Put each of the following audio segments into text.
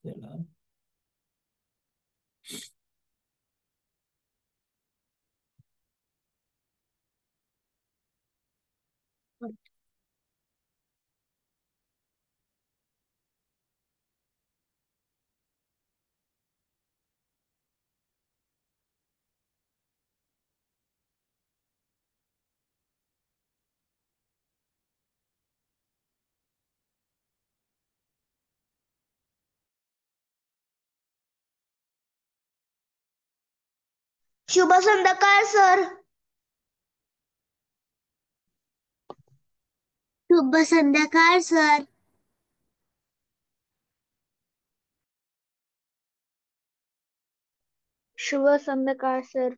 चला. शुभ संध्याकाळ सर. शुभ संध्याकाळ सर. शुभ संध्याकाळ सर.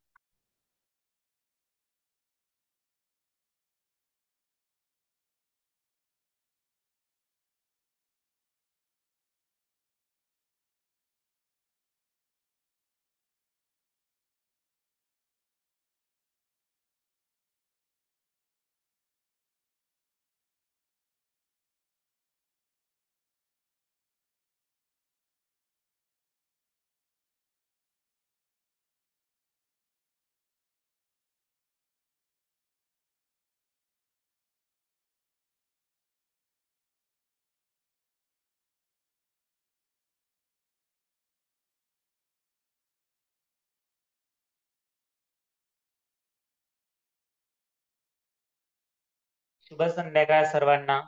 शुभ संध्याकाळ सर्वांना.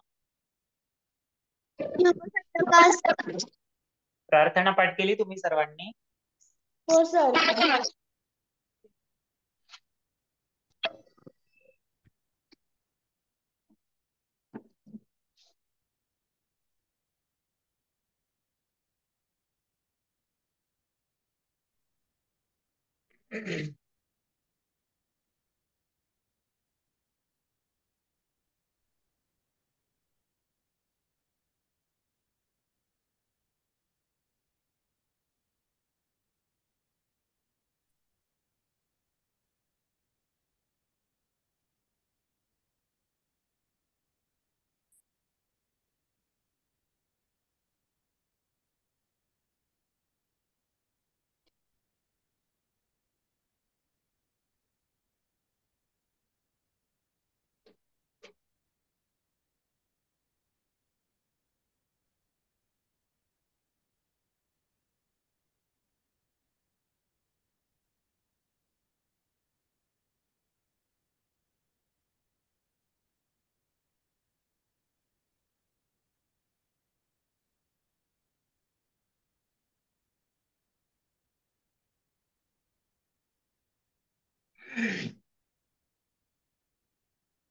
शुभ संध्याकाळ सर. प्रार्थना पाठ केली तुम्ही सर्वांनी? हो सर.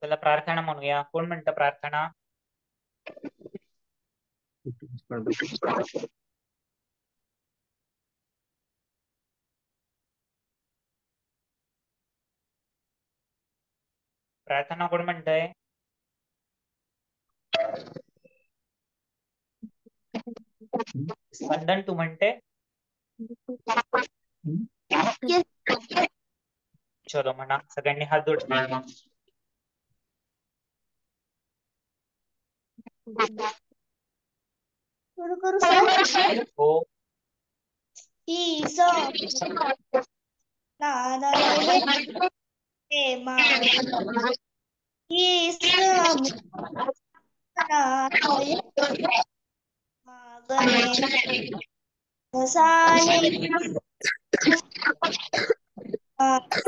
चला प्रार्थना म्हणूया. कोण म्हणतं प्रार्थना? प्रार्थना कोण म्हणतंय? स्पंदन तू म्हणते? चलो म्हणा, सगळ्यांनी हात जोडले. सुरू करू सर. हो. ईस नादाले हे मान ईस नादाले मागणे घसाले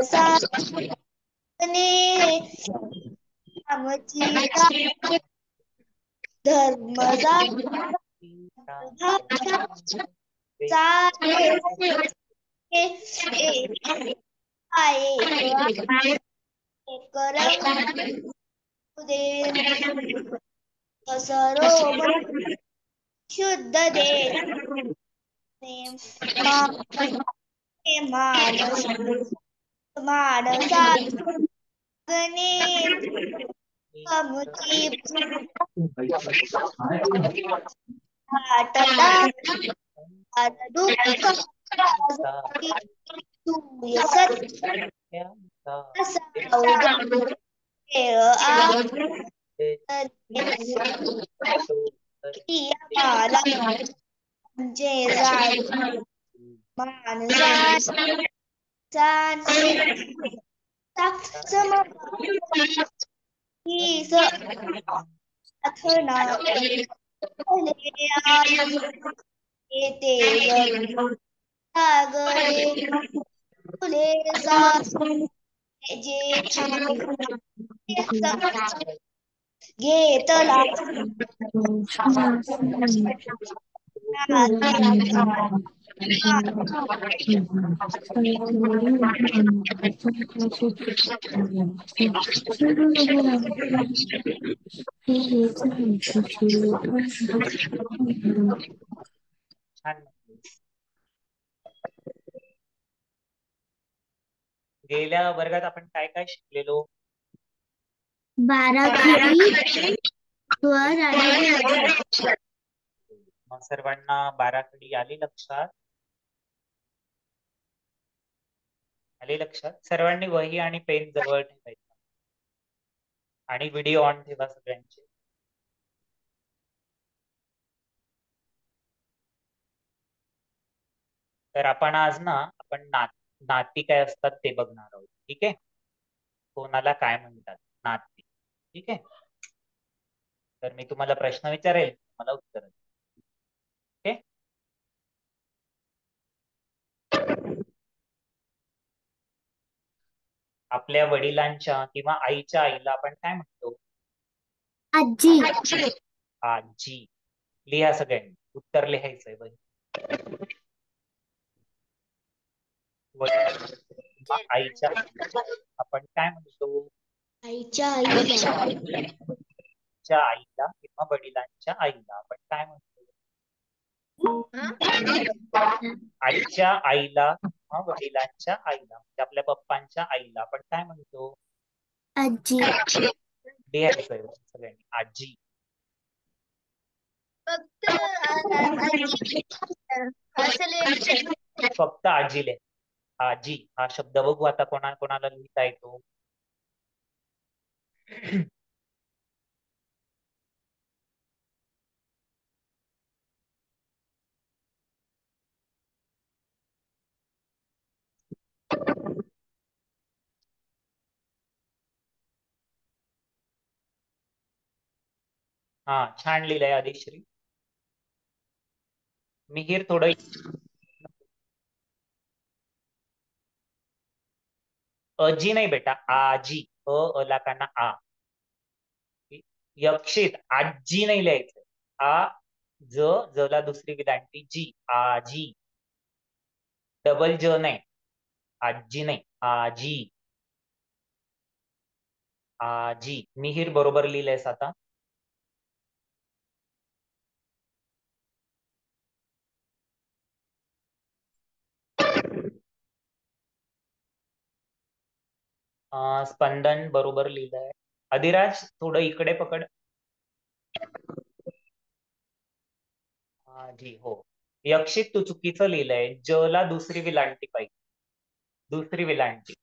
घसाने आमची धर्मजा चाले एक रंग सरोवर शुद्ध दे मानस मानसा गणे कमुची वाटता दुःख म्हणजे झाड माणसाचा प्रार्थना येते सागरे फुले जेठा घेतला छान. गेल्या वर्गात आपण काय काय शिकलेलो? बाराखडी वर मग सर्वांना बाराखडी आली लक्षात? आली लक्षात? सर्वांनी वही आणि पेन जवळ ठेवायचं आणि व्हिडिओ ऑन ठेवा सगळ्यांचे. तर आपण आज आपण नाती काय असतात ते बघणार आहोत. ठीक आहे? कोणाला काय म्हणतात नाती. ठीक आहे? तर मी तुम्हाला प्रश्न विचारेल, मला उत्तर द्या. ओके? आपल्या वडिलांच्या किंवा आईच्या आईला आपण काय म्हणतो? आजी. आजी. लिहा सगळ्यांनी, उत्तर लिहायचंय बघ. आईच्या आपण काय म्हणतो? आईच्या आईला किंवा वडिलांच्या आईला आपण काय म्हणतो? आईच्या आईला किंवा वडिलांच्या आईला म्हणजे आपल्या पप्पांच्या आईला आपण काय म्हणतो? आजी. लिहायचंय सगळ्यांनी, आजी. फक्त आजी लिहा. आजी हा शब्द बघू आता कोणाला लिहिता येतो. हा, छान लिहिलंय आदिश्री. मिहीर थोडं अजी नाही बेटा, आजी. अला काना आ. यक्षित आजी नाही लिहायचं. जला दुसरी विलांटी जी. आजी. डबल ज नाही, आजी नाही, आजी. आजी. मिहीर बरोबर लिहिलंयस आता. स्पंदन बरोबर लिहिलंय. अधिराज थोडं इकडे पकड. जी हो. यक्षित तू चुकीचं लिहिलंय. जला दुसरी विलांटी पाहिजे, दुसरी विलांटी.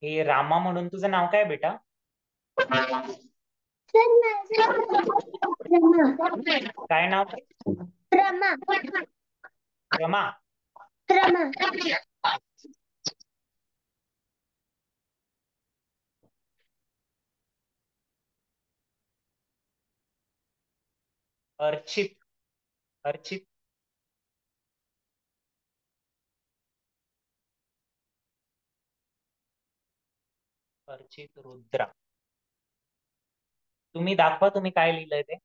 हे रामा म्हणून तुझं नाव काय बेटा? काय नाव? रमा. रमा. अर्चित. अर्चित. अर्चित रुद्रा. तुम्ही दाखवा, तुम्ही काय लिहिलंय ते.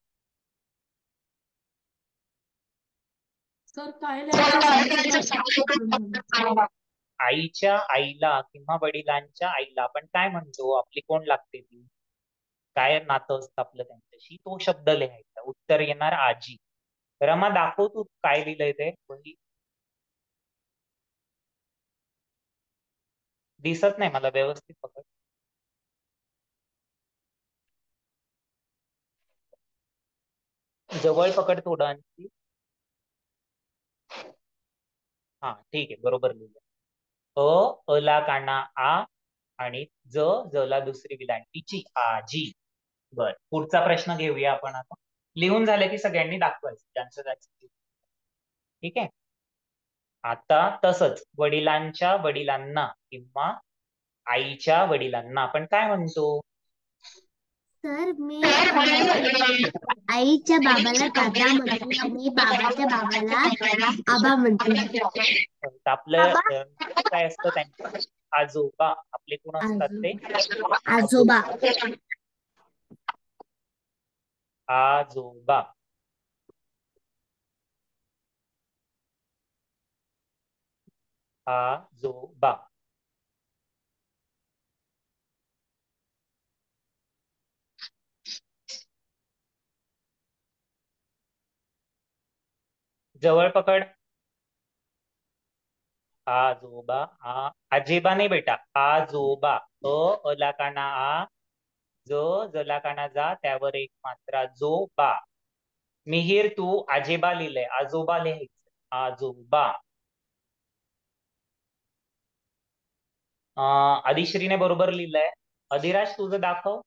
सर काय लिहायचं सांगितलं. आईच्या आईला किंवा वडिलांच्या आईला आपण काय म्हणतो? आपली कोण लागते ती? काय नातं असतं आपलं त्यांच्याशी? तो शब्द लिहायचा. उत्तर येणार आजी. रमा, दाखव तू काय लिहिलंय ते वही. दिसत नाही मला, व्यवस्थित पकड. जवळ पकड थोडं आणखी. हा ठीक आहे, बरोबर लिहिलं. अला काना आ आणि जला दुसरी विलांटीची आजी. बर, पुढचा प्रश्न घेऊया आपण आता. लिहून झालं की सगळ्यांनी दाखवायचं ज्यांचं त्याचं. ठीक आहे. आता तसंच वडिलांच्या वडिलांना किंवा आईच्या वडिलांना आपण काय म्हणतो? सर मी आईच्या बाबाला दादा म्हणते आणि बाबाच्या बाबाला आबा म्हणते. आपलं काय असतं त्यांचं? आजोबा. आपले कोण असतात ते? आजोबा. आजोबा. आजोबा. जवळ पकड. आजोबा. आजेबा नाही बेटा, आजोबा. अला काना आ, जला काना जा, त्यावर एक मात्रा जो बा. मिहीर, तू आजेबा लिहिलंय, आजोबा लिहायचं. आजोबा. आदिश्रीने बरोबर लिहिलंय. अधिराज तुझं दाखव.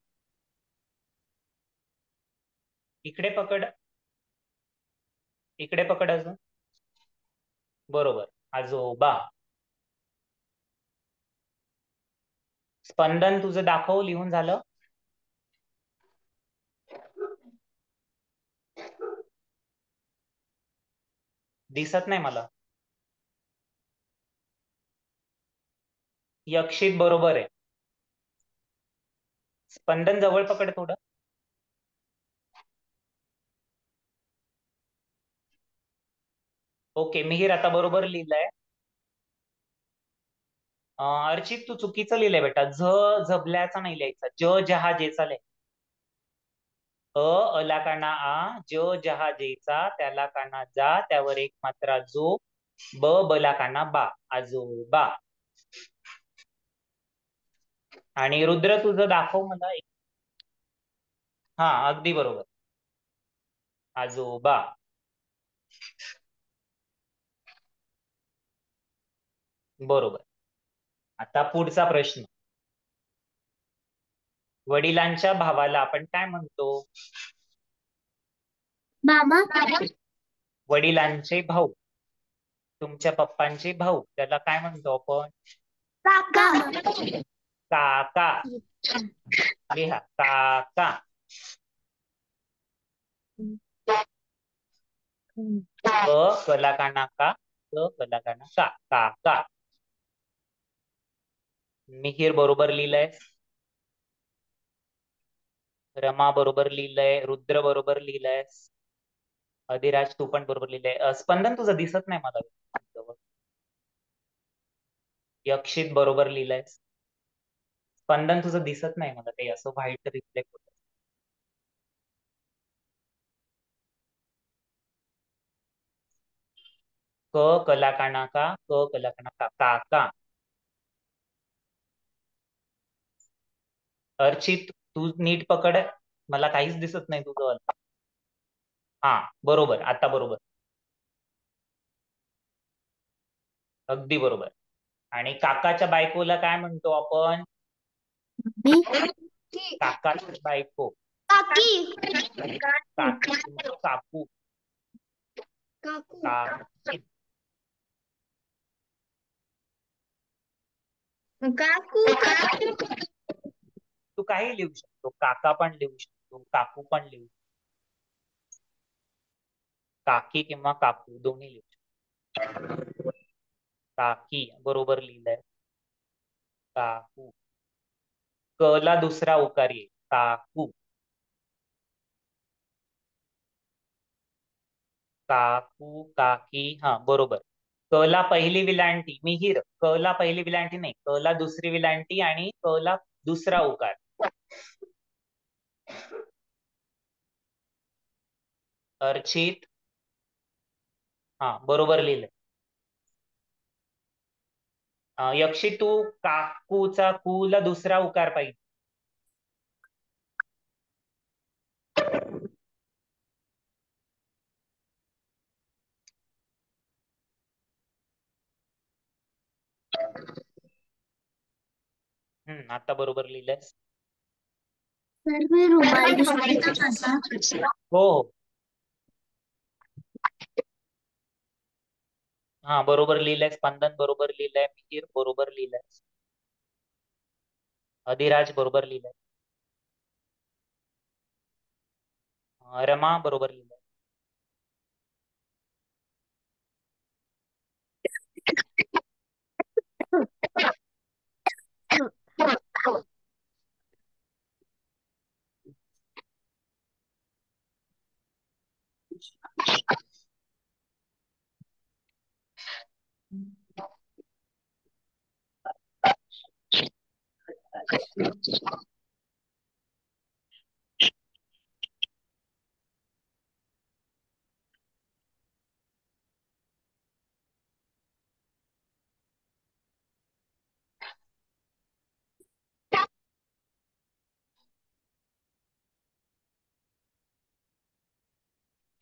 इकडे पकड. इकडे पकड अजून. बरोबर, आजोबा. स्पंदन तुझं दाखव, लिहून झालं? दिसत नाही मला. यक्षित बरोबर आहे. स्पंदन जवळ पकड थोडं. ओके, मिहीर आता बरोबर लिहिलंय. अर्चित तू चुकीचं लिहिलंय बेटा. झबल्याचा नाही लिहायचा, जहाजेचा लिहायचा. अला काना आ, जहाजेचा, त्याला काना जा, त्यावर एक मात्रा जो, बला काना बा, आजोबा. आणि रुद्र तुझं दाखव मला. हा, अगदी बरोबर, आजोबा. बरोबर. आता पुढचा प्रश्न. वडिलांच्या भावाला आपण काय म्हणतो? मामा. वडिलांचे भाऊ, तुमच्या पप्पांचे भाऊ, त्याला काय म्हणतो आपण? काका. काका. लिहा, काका. कला काना का, कला काना का, काका. मिहीर बरोबर लिहिलंय. रमा बरोबर लिहिलंय. रुद्र बरोबर लिहिलंय. अधिराज तू पण बरोबर लिहिलंय. स्पंदन तुझं दिसत नाही मला. यक्षित बरोबर लिहिलंय. स्पंदन तुझं दिसत नाही मला, ते असं व्हाईट रिफ्लेक्ट होत. कला काना का, कला काना का, काका. अर्चित तू नीट पकड, मला काहीच दिसत नाही तुझं. हा, बरोबर, आता बरोबर, अगदी बरोबर. आणि काकाच्या बायकोला काय म्हणतो आपण? काकाची बायको. काकी. काकी किंवा काकू. काकी. काकू. तू काही लिहू शकतो, काका पण लिहू शकतो, काकू पण लिहू शकतो. काकी किंवा काकू दोन्ही लिहू शकतो. काकी बरोबर लिहिलंय. काकू. ला दुसरा उकार येईल, काकू. काकू, काकी, हा बरोबर. क ला पहिली विलांटी मिहीर, क ला पहिली विलांटी नाही, क ला दुसरी विलांटी आणि क ला दुसरा उकार. अर्चित. हा बरोबर लिहिलंय. यक्षी तू काकूचा कू ला दुसरा उकार पाहिजे. आता बरोबर लिहिलंय. सर मी रुमाल दिसतोय का माझा? हो हो. हा बरोबर लिहिलंय. स्पंदन बरोबर लिहिलंय. मिहीर बरोबर लिहिलंय. अधिराज बरोबर लिहिलंय. रमा बरोबर लिहिलंय.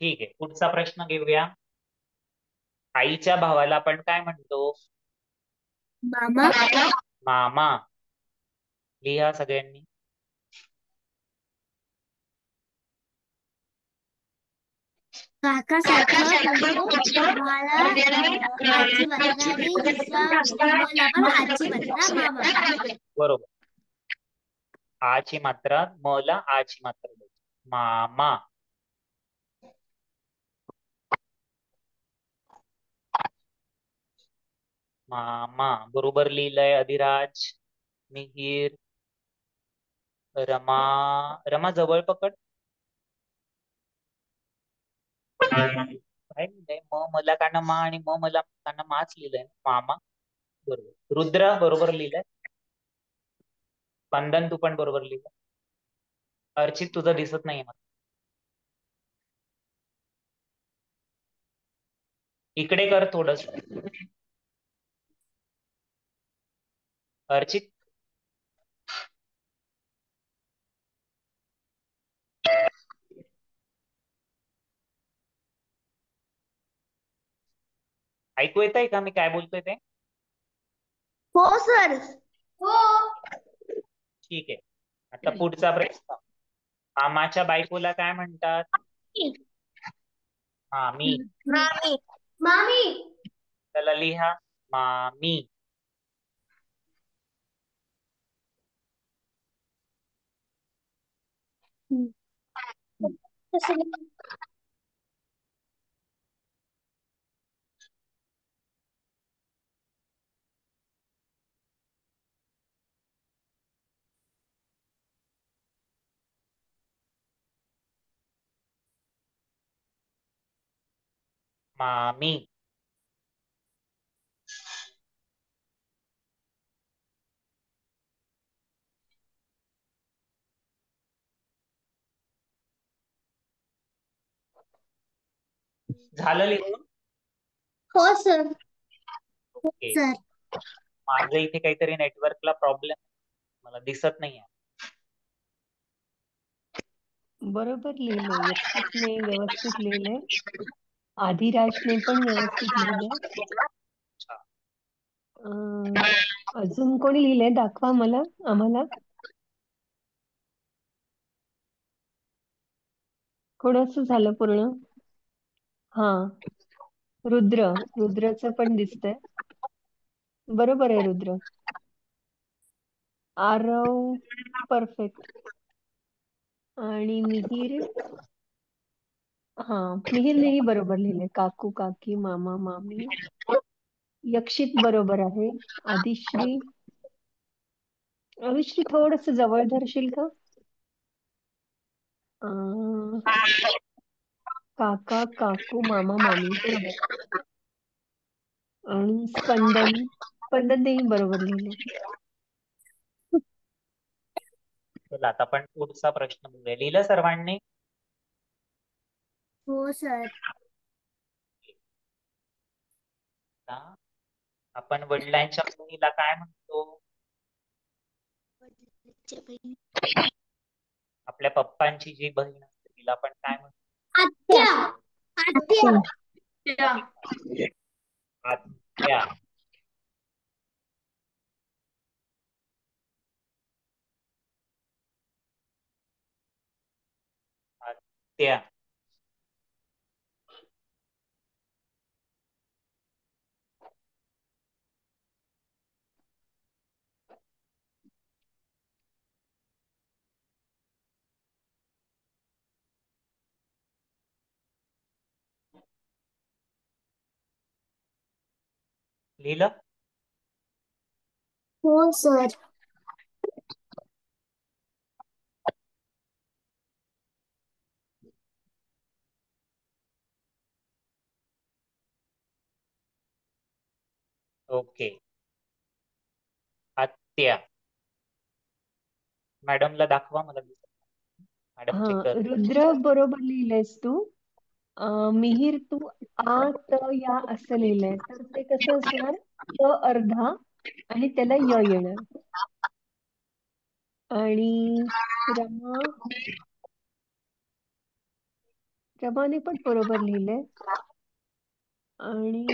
ठीक आहे, पुढचा प्रश्न घेऊया. आईच्या भावाला आपण काय म्हणतो? मामा. मामा. लिहा सगळ्यांनी. काका सारखं म्हणतो. मला आची मात्रा आणि दुसरा मला पण आची मात्रा मामा. बरोबर. आची मात्रा म ला आची मात्रा मामा. मामा बरोबर लिहिलंय. अधिराज, मिहीर, रमा. रमा जवळ पकड. काय लिहिलंय? मला काना मा आणि मला काना माच लिहिलंय. मामा बरोबर. रुद्र बरोबर लिहिलंय. स्पंदन तू पण बरोबर लिहिलंय. अर्चित तुझं दिसत नाहीये मला. इकडे कर थोडस. अर्चित. ऐकू येतंय का मी काय बोलतोय ते? हो सर. हो. ठीक आहे. आता पुढचा प्रश्न. मामाच्या बायकोला काय म्हणतात? मामी. मामी. मामी. त्याला लिहा. मामी. मामी. झालं लिहून? हो सर. ओके. सर. माझं इथे काहीतरी नेटवर्कला प्रॉब्लेम, मला दिसत नाहीये. बरोबर लिहिलंय. यक्षितने व्यवस्थित लिहिलंय. आधिराजने पण व्यवस्थित लिहिलंय. अजून कोणी लिहिलंय दाखवा मला, आम्हाला. कोणाचं झालं पूर्ण? हा, रुद्रचं पण दिसतंय. बरोबर आहे रुद्र. आरव परफेक्ट. आणि मिहीर, मिहीरनेही बरोबर लिहिलंय. काकू काकी मामा मामी. यक्षित बरोबर आहे. आदिश्री थोडस जवळ धरशील का? काका काकू मामा मामी बरोबर. आणि स्पंदन, स्पंदननेही बरोबर लिहिले. चला आता आपण पुढचा प्रश्न बघूया. लिहिलं सर्वांनी? हो सर. आता आपण वडिलांच्या बहिणीला काय म्हणतो? आपल्या पप्पांची जी बहीण असते तिला आपण काय म्हणतो? आत्या. आत्या. आत्या. आत्या. लिहिलं? हो सर. ओके. आत्या. मॅडमला दाखवा मला. मॅडम हा, चेक कर. रुद्र बरोबर लिहिलंयस तू. मिहीर, तू आ त या असं लिहिलंय, तर ते कसं असणार? त अर्धा आणि त्याला य येणार. आणि रमा, रमाने पण बरोबर लिहिलंय. आणि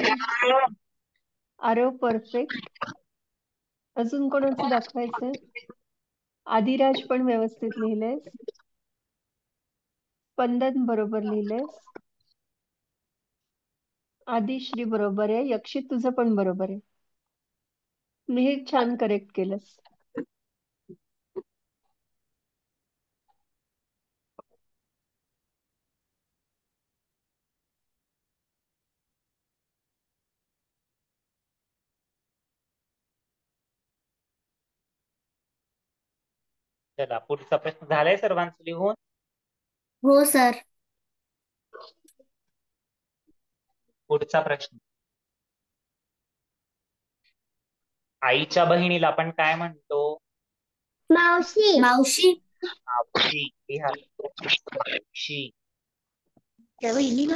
आरव परफेक्ट. अजून कोणाचं दाखवायचंय? आदिराज पण व्यवस्थित लिहिलंयस. स्पंदन बरोबर लिहिलंयस. आदिश्री बरोबर आहे. यक्षित, तुझं पण बरोबर आहे. मिहीर, छान करेक्ट केलंस. चला पुढचा प्रश्न झालाय सर्वांचं लिहून? हो सर. पुढचा प्रश्न. आईच्या बहिणीला आपण काय म्हणतो? मावशी. मावशी. मावशी. लिहा. मावशी. त्या बहिणीला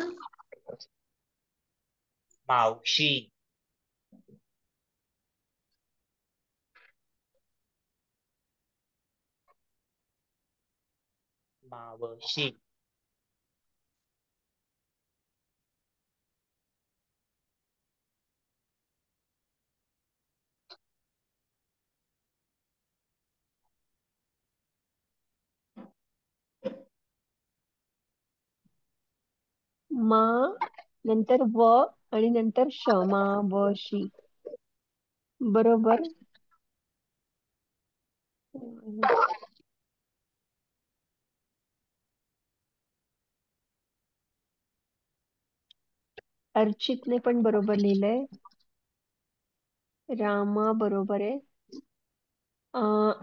मावशी. मावशी. मा नंतर व आणि नंतर श, मा व शी. बरोबर. अर्चितने पण बरोबर लिहिलंय. रामा बरोबर आहे.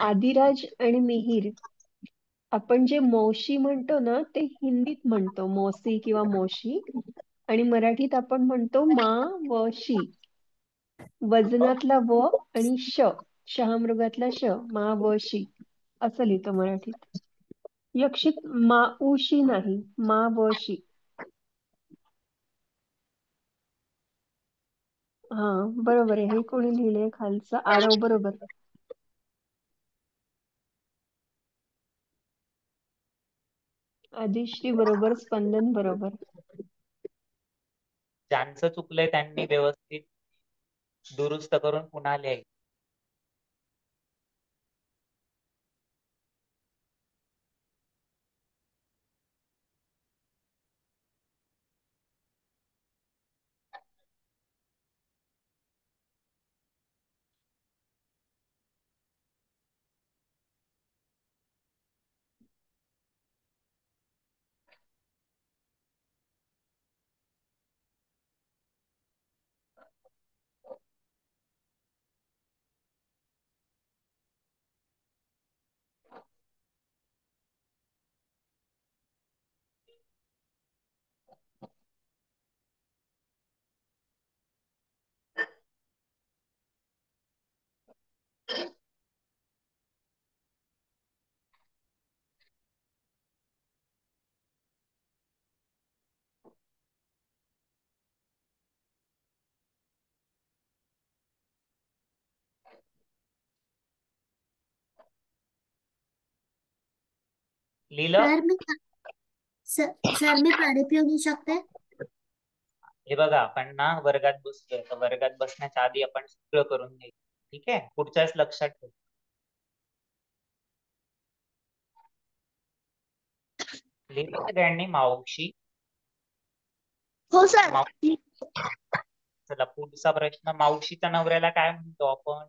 आदिराज आणि मिहीर, आपण जे मौशी म्हणतो ना, ते हिंदीत म्हणतो मौसी किंवा मोशी, आणि मराठीत आपण म्हणतो मा व शी. वजनातला व आणि शहामृगातला श, मा व शी असं लिहितो मराठीत. यक्षित, माऊशी नाही, मा व शी. हा, बरोबर आहे. हे कोणी लिहिलंय खालचं? आरव बरोबर. आदिश्री बरोबर. स्पंदन बरोबर. ज्यांचं चुकलंय त्यांनी व्यवस्थित दुरुस्त करून पुन्हा लिहायचं. लिहिलं? सर मी सर मी पाणी पिऊन येऊ शकते? हे बघा, आपण ना वर्गात बसतोय, तर वर्गात बसण्याच्या आधी आपण सगळं करून घ्यायचं. ठीक आहे, पुढच्या वेळेस लक्षात ठेव. लिहिलं सगळ्यांनी मावशी? हो सर. चला पुढचा प्रश्न, मावशीच्या नवऱ्याला काय म्हणतो आपण?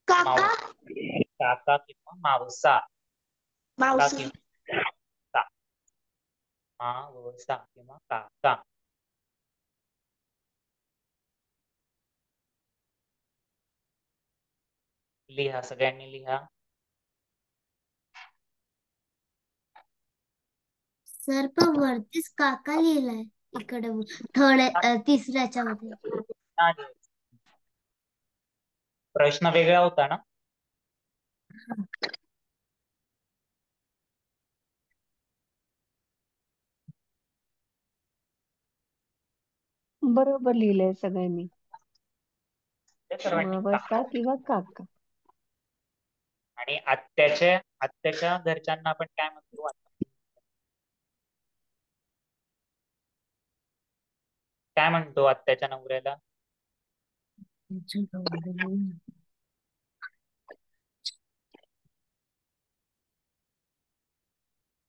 काका. काका किंवा मावसा. काका मावशी. किंवा मावसा. मावसा किंवा काका. लिहा, सगळ्यांनी लिहा. सर पण वरतीच काका लिहिलाय इकडे तिसऱ्याच्या मध्ये. प्रश्न वेगळा होता ना? बरोबर लिहिलंय सगळ्यांनी. ते सर्वांनी मावसा किंवा काका. आणि आत्याच्या घरच्यांना आपण काय म्हणतो? काय म्हणतो आत्याच्या नवऱ्याला?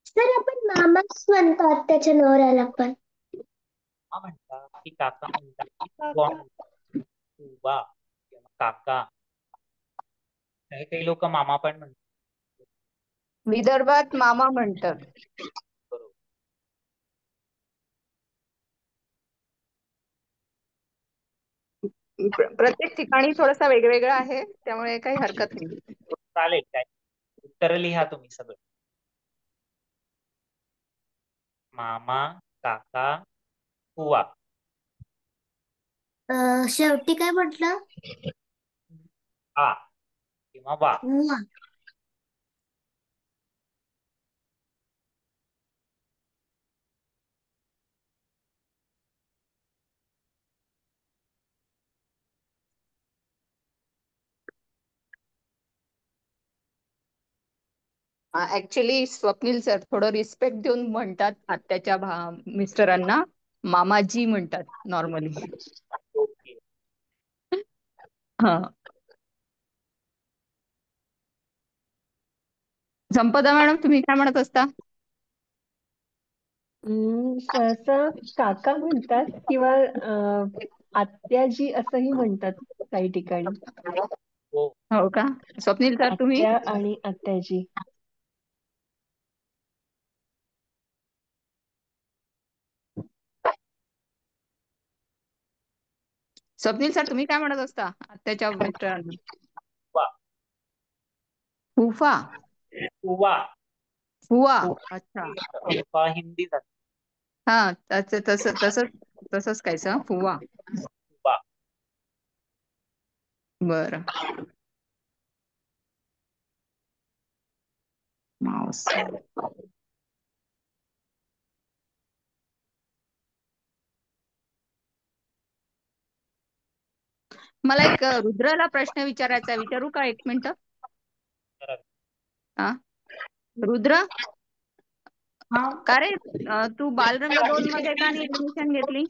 सर आपण मामाच म्हणतो आत्याच्या नवऱ्याला पण. हा म्हणतात की काका म्हणतात की बुवा म्हणतात? बुवा किंवा काका. काही काही लोक मामा पण म्हणतात. विदर्भात मामा म्हणतात. बरोबर. प्रत्येक ठिकाणी थोडासा वेगवेगळा आहे, त्यामुळे काही हरकत नाही. चालेल, काय उत्तर लिहा तुम्ही सगळं. मामा, काका, बुवा. शेवटी काय म्हटलं? आ किंवा वा. उवा. ऍक्च्युली स्वप्नील सर थोडं रिस्पेक्ट देऊन म्हणतात आत्याच्या मिस्टरांना. मामाजी म्हणतात नॉर्मली. ओके. हा. संपदा मॅडम, तुम्ही काय म्हणत असता? सहसा काका म्हणतात किंवा आत्याजी असंही म्हणतात काही ठिकाणी. हो. हो का? स्वप्नील सर तुम्ही? आत्या आणि आत्याजी. स्वप्नील सर तुम्ही काय म्हणत असता आत्याच्या मिस्टरांना? वा. फुफा. बुवा. फुवा. अच्छा. बुवा हिंदी जात. हा, तसंच कायचं फुवा. बुवा. बरं. मावसा. मला एक रुद्रला प्रश्न विचारायचा, विचारू का? 1 मिनिट. हा, रुद्र, का रे तू बालरंग 2 मध्ये का नाही ऍडमिशन घेतली?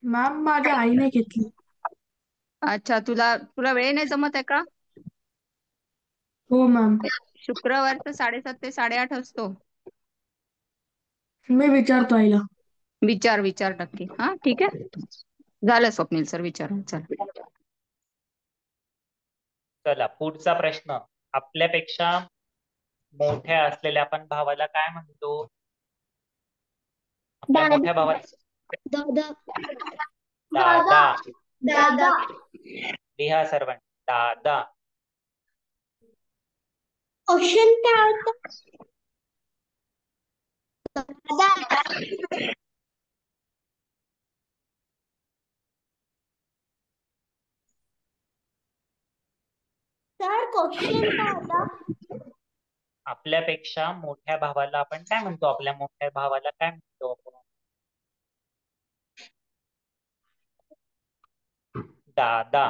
मॅम माझ्या आईने घेतली. अच्छा, तुला वेळ नाही जमत आहे का? हो मॅम. शुक्रवारचं 7:30 ते 8:30 असतो. मी विचारतो आईला. विचार नक्की. हा, ठीक आहे. झालं स्वप्नील सर, विचारून. चला. चला पुढचा प्रश्न. आपल्यापेक्षा मोठ्या असलेल्या आपण भावाला काय म्हणतो? आपल्या दादा. मोठ्या भावाला दादा. दादा. दादा. लिहा सर्वांनी. दादा. क्वेश्चन काय होतं? दादा. सर क्वेश्चन काय होता? आपल्यापेक्षा मोठ्या भावाला आपण काय म्हणतो? आपल्या मोठ्या भावाला काय म्हणतो आपण? दादा.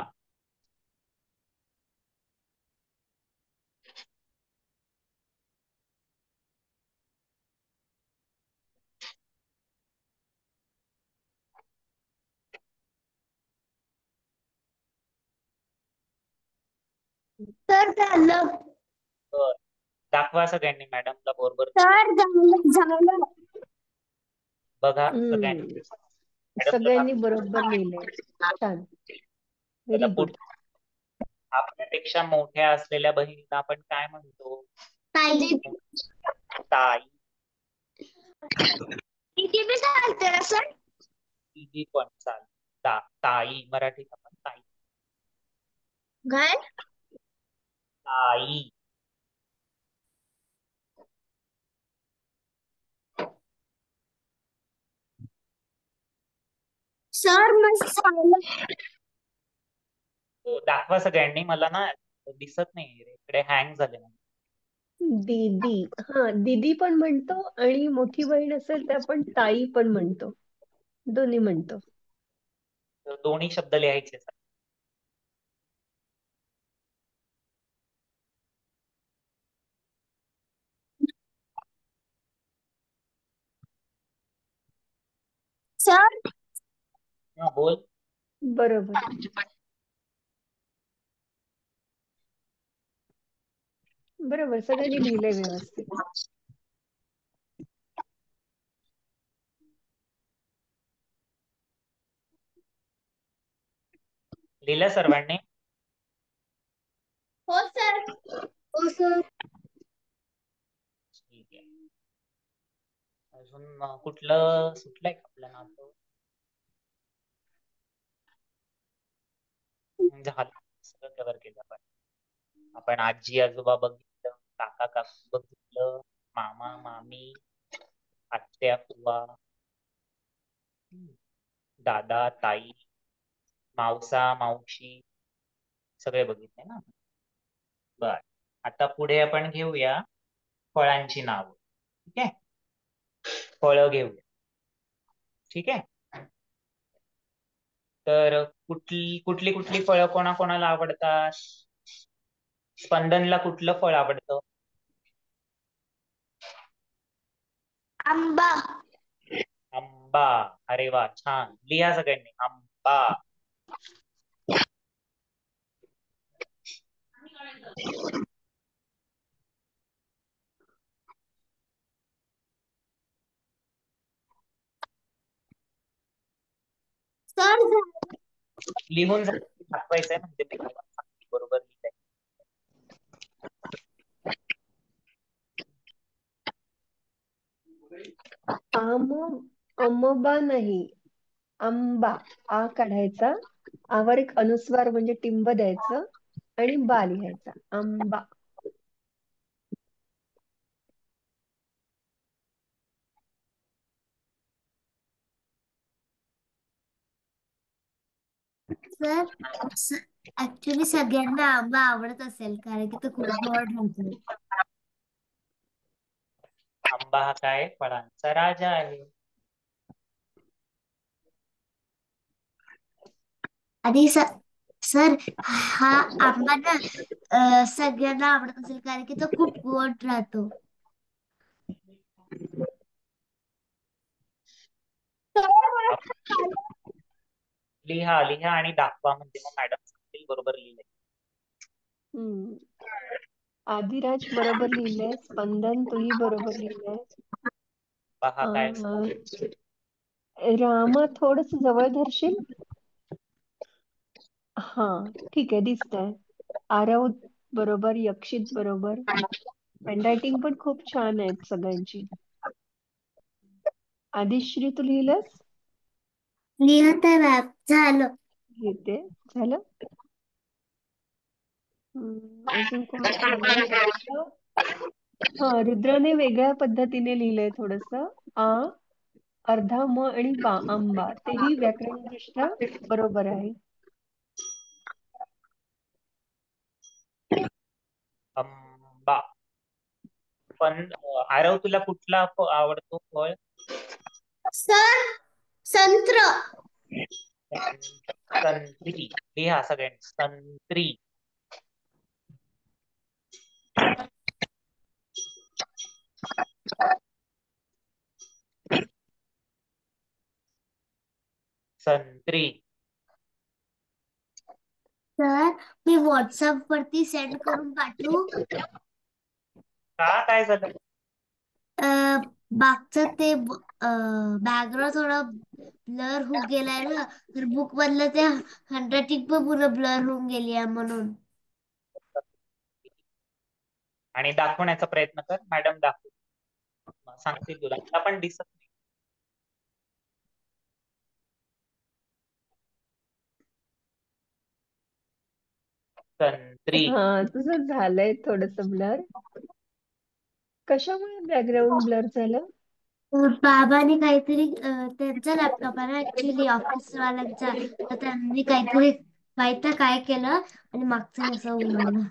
सर झालं. बर. दाखवा सगळ्यांनी मॅडमला बरोबर. सर झालं. बघा सगळ्यांनी. हम्म मॅडमला सगळ्यांनी दाखवा. बरोबर लिहिलंय. छान. चला व्हेरी गुड. आपल्यापेक्षा मोठ्या असलेल्या बहिणीला आपण काय म्हणतो? ताई. ताई. किती बी चालते ना सर. दीदी पण चाल. ताई मराठीत आपण ताई. काय? ताई. सर मग झालं. दाखवा सगळ्यांनी. मला ना दिसत नाही इकडे, हँग झाले ना. दीदी. हा दीदी पण म्हणतो आणि मोठी बहीण असेल तर आपण ताई पण म्हणतो. दोन्ही म्हणतो. तर दोन्ही शब्द लिहायचे. सर हा बोल. बरोबर. बरोबर सगळ्यांनी लिहिलंय व्यवस्थित. लिहिलं सर्वांनी? हो सर. हो सर. ठीक आहे. अजून कुठलं सुटलंय का आपलं नातं? झालं. सगळं कव्हर केलं आपण. आपण आजी आजोबा बघितलं, काका काकू बघितलं, मामा मामी, आत्या बुवा, दादा ताई, मावसा मावशी, सगळे बघितले ना. बर. आता पुढे आपण घेऊया फळांची नावं. ठीक आहे. फळं घेऊया. ठीक आहे. तर कुठली कुठली कुठली फळं कोणाकोणाला आवडतात? स्पंदनला कुठलं फळ आवडतं? आंबा. आंबा. अरे वा छान. लिहा सगळ्यांनी आंबा. सर लिहून दाखवायचंय म्हणजे मी तुम्हाला सांगते बरोबर लिहिलंय. आंबा नाही, आंबा. आ काढायचा, आवर एक अनुस्वार म्हणजे टिंब द्यायचं आणि बा लिहायचा. आंबा. सर ऍक्च्युली सगळ्यांना आंबा आवडत असेल कारण की तो खूप गोड राहतो. आंबा हा काय फळांचा राजा आहे. आणि सर हा आंबा ना सगळ्यांना आवडत असेल कारण की तो खूप गोड राहतो. लिहा लिहा आणि दाखवा म्हणजे मग मॅडम सांगतील बरोबर लिहिलंय. हम्म आदिराज बरोबर लिहिलंय. स्पंदन तूही बरोबर लिहिलंय. आंबा हा काय असतो? रामा थोडस जवळ धरशील? हा ठीक आहे, दिसतंय. आरव बरोबर, यक्षित बरोबर. हँडरायटिंग पण खूप छान आहेत सगळ्यांची. आदिश्री तू लिहिलंस? लिहत आहे मॅम. झालं. लिहिते. झालं. अजून कोण लिहिलंय? हा रुद्राने वेगळ्या पद्धतीने लिहिलंय थोडस. आ अर्धा म आणि बा आंबा, तेही व्याकरणदृष्ट्या बरोबर आहे. आंबा. पण आरव तुला कुठला आवडतो फळ? सर संत्र. संत्री. लिहा सगळ्यांनी संत्री. संत्री. सर मी व्हॉट्सअप वरती सेंड करून पाठवू. का काय झालं? मागचं ते बॅकग्राऊंड थोडा ब्लर होऊन गेलाय ना, तर बुक मधलं ते हँडरायटिंग पण पूर्ण ब्लर होऊन गेली आहे म्हणून. आणि दाखवण्याचा प्रयत्न कर, मॅडम दाखव, सांगतील तुला. मला पण दिसत नाही. संत्री. हा, तुझं झालंय थोडस ब्लर. कशामुळे बॅकग्राऊंड ब्लर झालं? बाबांनी काहीतरी त्यांचा लॅपटॉप आहे ना ऍक्च्युली ऑफिस वाल्यांचा, तर त्यांनी काहीतरी माहित नाही काय केलं आणि मागचं असं होऊन गेलं.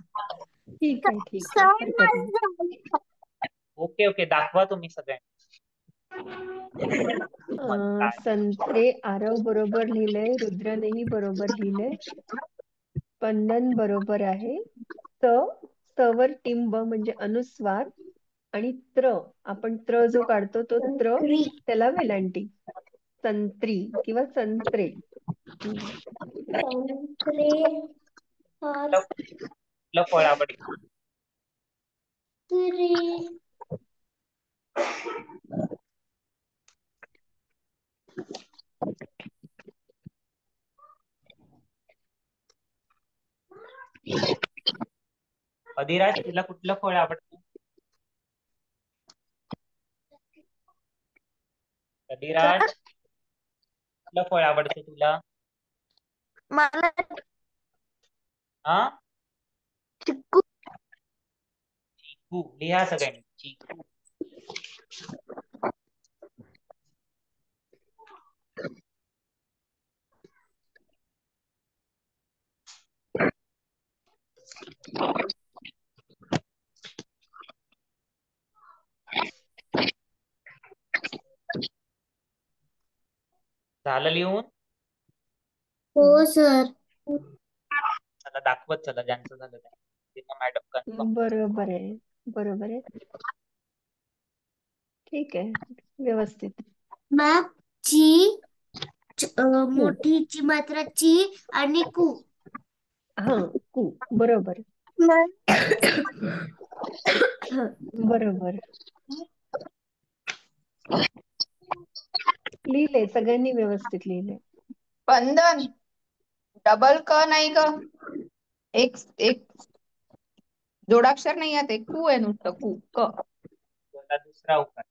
ठीक आहे, ठीक आहे, हरकत नाही. ओके ओके, दाखवा तुम्ही सगळ्यांनी. संत्रे आरव बरोबर लिहिलंय, रुद्रनेही बरोबर लिहिलंय, स्पंदन बरोबर आहे. स वर टिंब म्हणजे अनुस्वार, आणि आपण जो काढतो तो संत्री. त्याला वेलांटी. संत्री किंवा संत्रे. संत्रे. कुठलं फळ आवडतं? अधिराज, तुला कुठलं फळ आवडतं? अधिराज, कुठलं फळ आवडतं तुला? मला हा, चिक्कू. चिकू. लिहा सगळ्यांनी, चिकू. झालं लिहून? हो सर. चला दाखवत चला, ज्यांचं झालं त्यांना मॅडम कन्फर्म. बरोबर आहे, बरोबर आहे. ठीक आहे, व्यवस्थित. मॅम मोठी ची मात्रा ची आणि कू. हा, कू. बरोबर बरोबर लिहिले, सगळ्यांनी व्यवस्थित लिहिले. स्पंदन, डबल क नाही ग, एक एक जोडाक्षर नाही आहे, ते कू आहे नुसतं, कू क. दुसरा उपाय.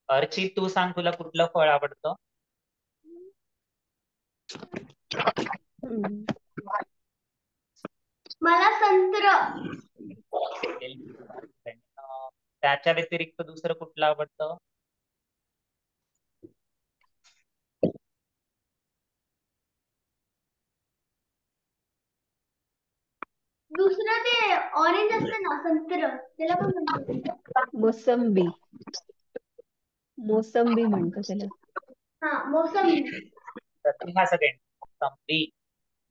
अर्चित, तू सांग, तुला कुठलं फळ आवडतं? मला संत्र. त्याच्या व्यतिरिक्त दुसरं कुठलं आवडतं? दुसरं ते ऑरेंज असतं ना, संत्र, त्याला पण म्हणतात. मोसंबी. मोसंबी म्हणतो त्याला. हा, मोसंबी. तर लिहा सगळ्यांनी, मोसंबी.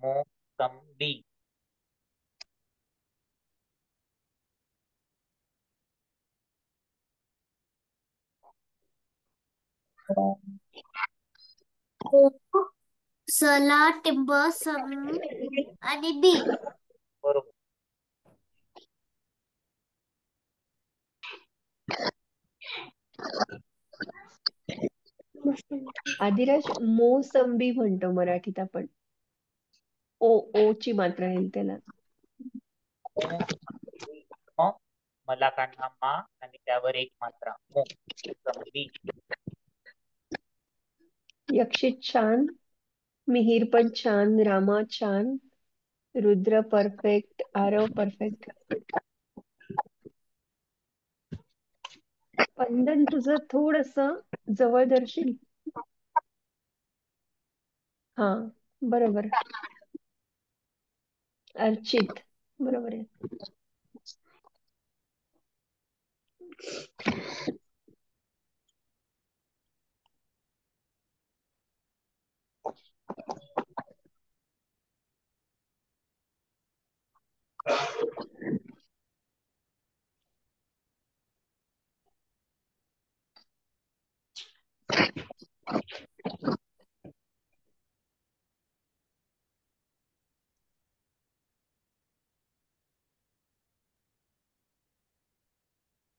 मोसंबी. सला, टिंब, सम आणि बी. बरोबर. आदिराज, मोसंबी म्हणतो मराठीत आपण. ओ ची मात्रा येईल त्याला. मला काढला मा आणि त्यावर एक मात्रा, मोसंबी. यक्षित छान, मिहीर पण छान, रामा छान, रुद्र परफेक्ट, आरव परफेक्ट. स्पंदन, तुझं थोडस जवळ धरशील? हा, बरोबर. अर्चित, बरोबर आहे.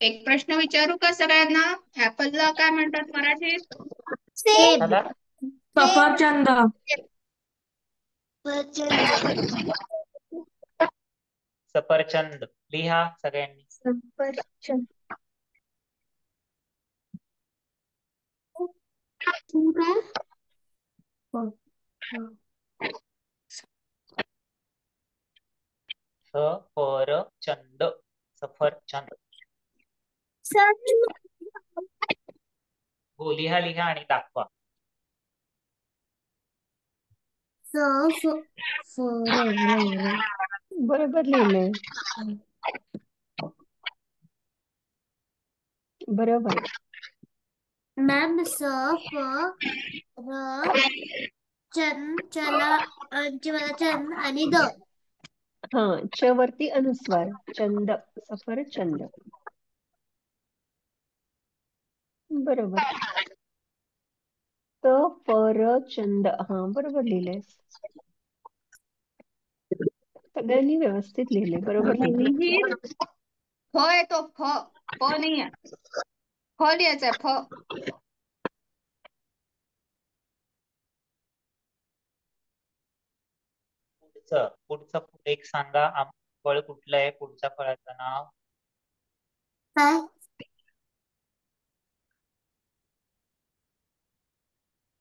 एक प्रश्न विचारू का सगळ्यांना? ऍपलला काय म्हणतात मराठीत? सेब. चला सफरचंद. सफरचंद लिहा सगळ्यांनी. सफरचंद. काय? सफरचंद सफरचंद. हो लिहा लिहा आणि दाखवा. बरोबर लिहिलंय. बरोबर आहे. मॅम चंद आणि द. हा, च वरती अनुस्वार. चंद, सफरचंद. बरोबर. सफरचंद. हा, बरोबर लिहिलंयस. सगळ्यांनी व्यवस्थित लिहिले, बरोबर लिहिले. मिहिर, फ आहे तो, फ. फ नाही आहे. फ लिहायचंय, फ. पुढचं एक सांगा. फळ कुठलं आहे? पुढच्या फळाचं नाव. काय?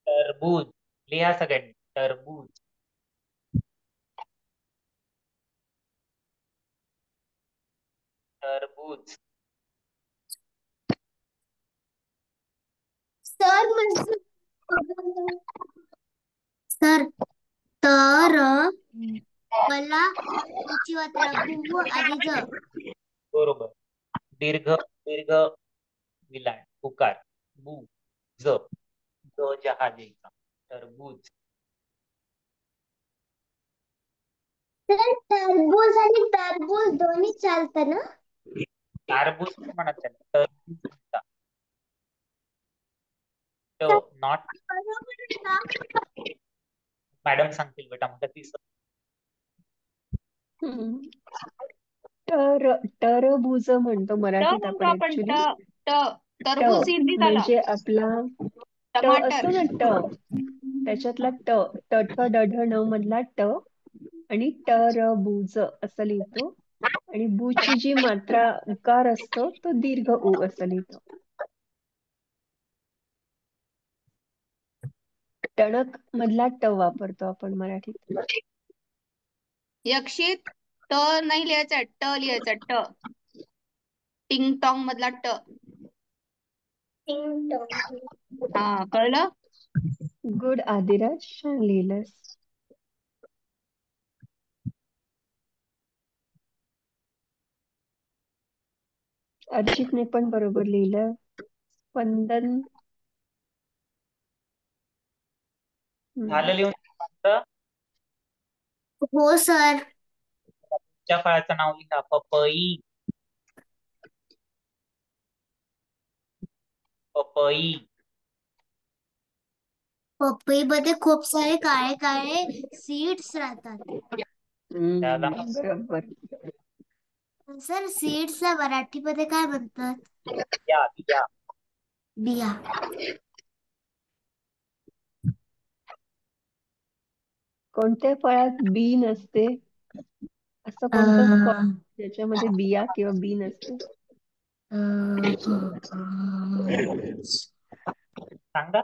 टरबूज. लिहा सगळ्यांनी. टरबूज. टरबूज. सर तर मला उची मात्रा बु आणि ज. बरोबर. दीर्घ दीर्घ विलांट उकार. बू ज जहाजीचा. टरबूज. टरबूज आणि टरबूज दोन्ही चालतं ना? टरबूज म्हणत त्याला. टरबूज म्हणतात. नॉट. मॅडम सांगतील बेटा म्हणतात ती. टरबूज म्हणतो ट मराठीत म्हणतो आपण आपण, ऍक्च्युली. ट. टरबूज हिंदीत आला. म्हणजे आपला ट टमाटर. असतो ना, ट. त्याच्यातला ट. ट ठ ड ढ ण मधला ट आणि टरबूज असं लिहितो. आणि बूची जी मात्रा उकार असतो तो दीर्घ उ असं लिहितो. टणक मधला ट वापरतो आपण मराठीत. यक्षित, त नाही लिहायचा, ट लिहायचा, ट. टिंग टॉंग मधला ट. हा, कळलं? गुड आदिराज, छान लिहिलंस. अर्चितने पण बरोबर लिहिलं. स्पंदन. झालं लिहून. हो सर. पुढच्या फळाचं नाव लिहा. पपई. पपई. पपई मध्ये खूप सारे काळे काळे सीड्स राहतात. त्याला बरोबर. सर सीड्सला मराठीमध्ये काय म्हणतात? बिया बिया. बिया. कोणत्या फळात बी नसते? असं कोणतं फळ ज्याच्यामध्ये बिया किंवा बी नसते? सांगा.